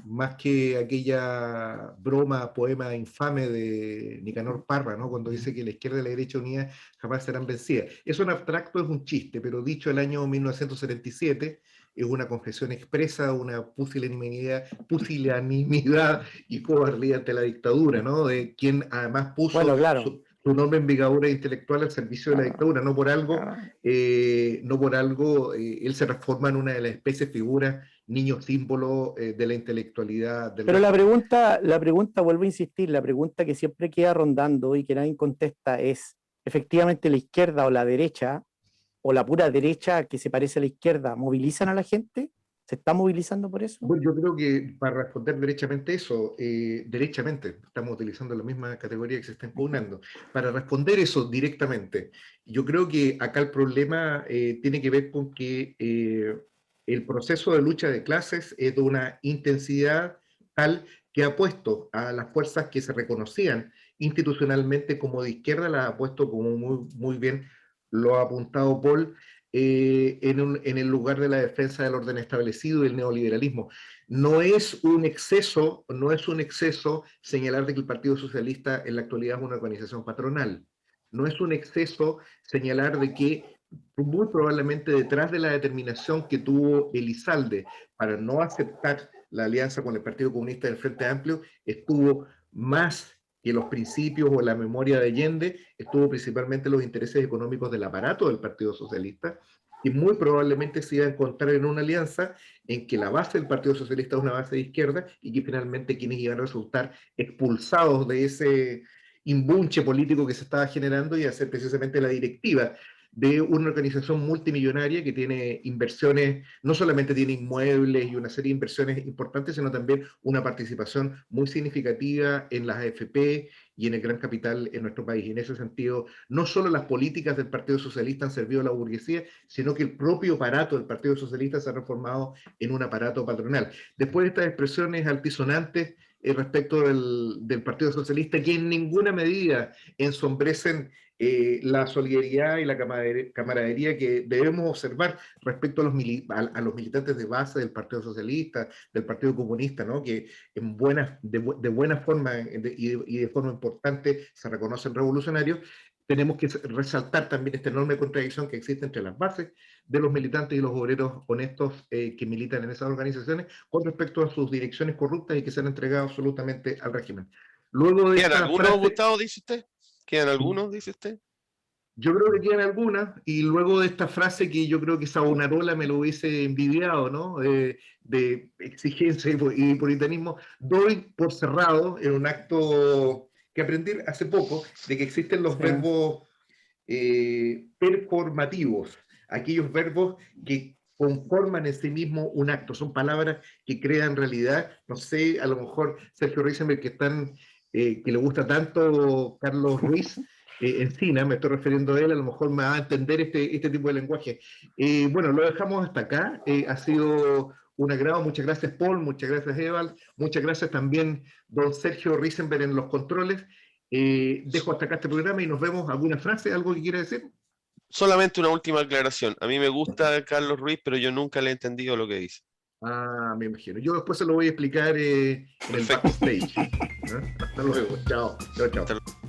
más que aquella broma, poema infame de Nicanor Parra, ¿no? Cuando dice que la izquierda y la derecha unidas jamás serán vencidas. Eso en abstracto es un chiste, pero dicho el año 1977, es una confesión expresa, una pusilanimidad y cobardía ante la dictadura, ¿no? De quien además puso Bueno, claro. su nombre en envergadura intelectual al servicio de la dictadura. No por algo, él se transforma en una de las especies figuras, niño símbolo de la intelectualidad del Pero la régimen. pregunta, vuelvo a insistir, la pregunta que siempre queda rondando y que nadie contesta es, ¿efectivamente la izquierda o la derecha, o la pura derecha que se parece a la izquierda, movilizan a la gente? ¿Se está movilizando por eso? Bueno, yo creo que para responder derechamente eso, derechamente, estamos utilizando la misma categoría que se está impugnando, para responder eso directamente, yo creo que acá el problema tiene que ver con que el proceso de lucha de clases es de una intensidad tal que ha puesto a las fuerzas que se reconocían institucionalmente como de izquierda, las ha puesto, como muy bien lo ha apuntado Paul, en el lugar de la defensa del orden establecido y del neoliberalismo. No es un exceso señalar de que el Partido Socialista en la actualidad es una organización patronal. No es un exceso señalar de que muy probablemente detrás de la determinación que tuvo Elizalde para no aceptar la alianza con el Partido Comunista del Frente Amplio estuvo más que los principios o la memoria de Allende, estuvo principalmente los intereses económicos del aparato del Partido Socialista, y muy probablemente se iba a encontrar en una alianza en que la base del Partido Socialista es una base de izquierda y que finalmente quienes iban a resultar expulsados de ese imbunche político que se estaba generando y a ser precisamente la directiva de una organización multimillonaria que tiene inversiones, no solamente tiene inmuebles y una serie de inversiones importantes, sino también una participación muy significativa en las AFP y en el gran capital en nuestro país. Y en ese sentido, no solo las políticas del Partido Socialista han servido a la burguesía, sino que el propio aparato del Partido Socialista se ha transformado en un aparato patronal. Después de estas expresiones altisonantes respecto del Partido Socialista, que en ninguna medida ensombrecen la solidaridad y la camaradería que debemos observar respecto a los militantes de base del Partido Socialista, del Partido Comunista, ¿no? Que de buena forma y de forma importante se reconocen revolucionarios. Tenemos que resaltar también esta enorme contradicción que existe entre las bases de los militantes y los obreros honestos que militan en esas organizaciones con respecto a sus direcciones corruptas y que se han entregado absolutamente al régimen. Luego de ¿Quedan esta algunos, frase, Gustavo, dice usted? ¿Quedan algunos, dice usted? yo creo que quedan algunas, y luego de esta frase que yo creo que Savonarola me lo hubiese envidiado, ¿no? De exigencia y puritanismo, doy por cerrado en un acto que aprendí hace poco, de que existen los Sí. verbos performativos, aquellos verbos que conforman en sí mismo un acto, son palabras que crean realidad. No sé, a lo mejor Sergio Risenberg, que le gusta tanto Carlos Ruiz, Encina, me estoy refiriendo a él, a lo mejor me va a entender este tipo de lenguaje. Bueno, lo dejamos hasta acá. Ha sido un agrado. Muchas gracias, Paul. Muchas gracias, Evald. Muchas gracias también, don Sergio Risenberg, en los controles. Dejo hasta acá este programa y nos vemos. ¿Alguna frase, algo que quiera decir? Solamente una última aclaración. A mí me gusta Carlos Ruiz, pero yo nunca le he entendido lo que dice. Ah, me imagino. Yo después se lo voy a explicar en el Perfecto. backstage. ¿Ah? Hasta luego. Chao. Chao, chao. Hasta luego.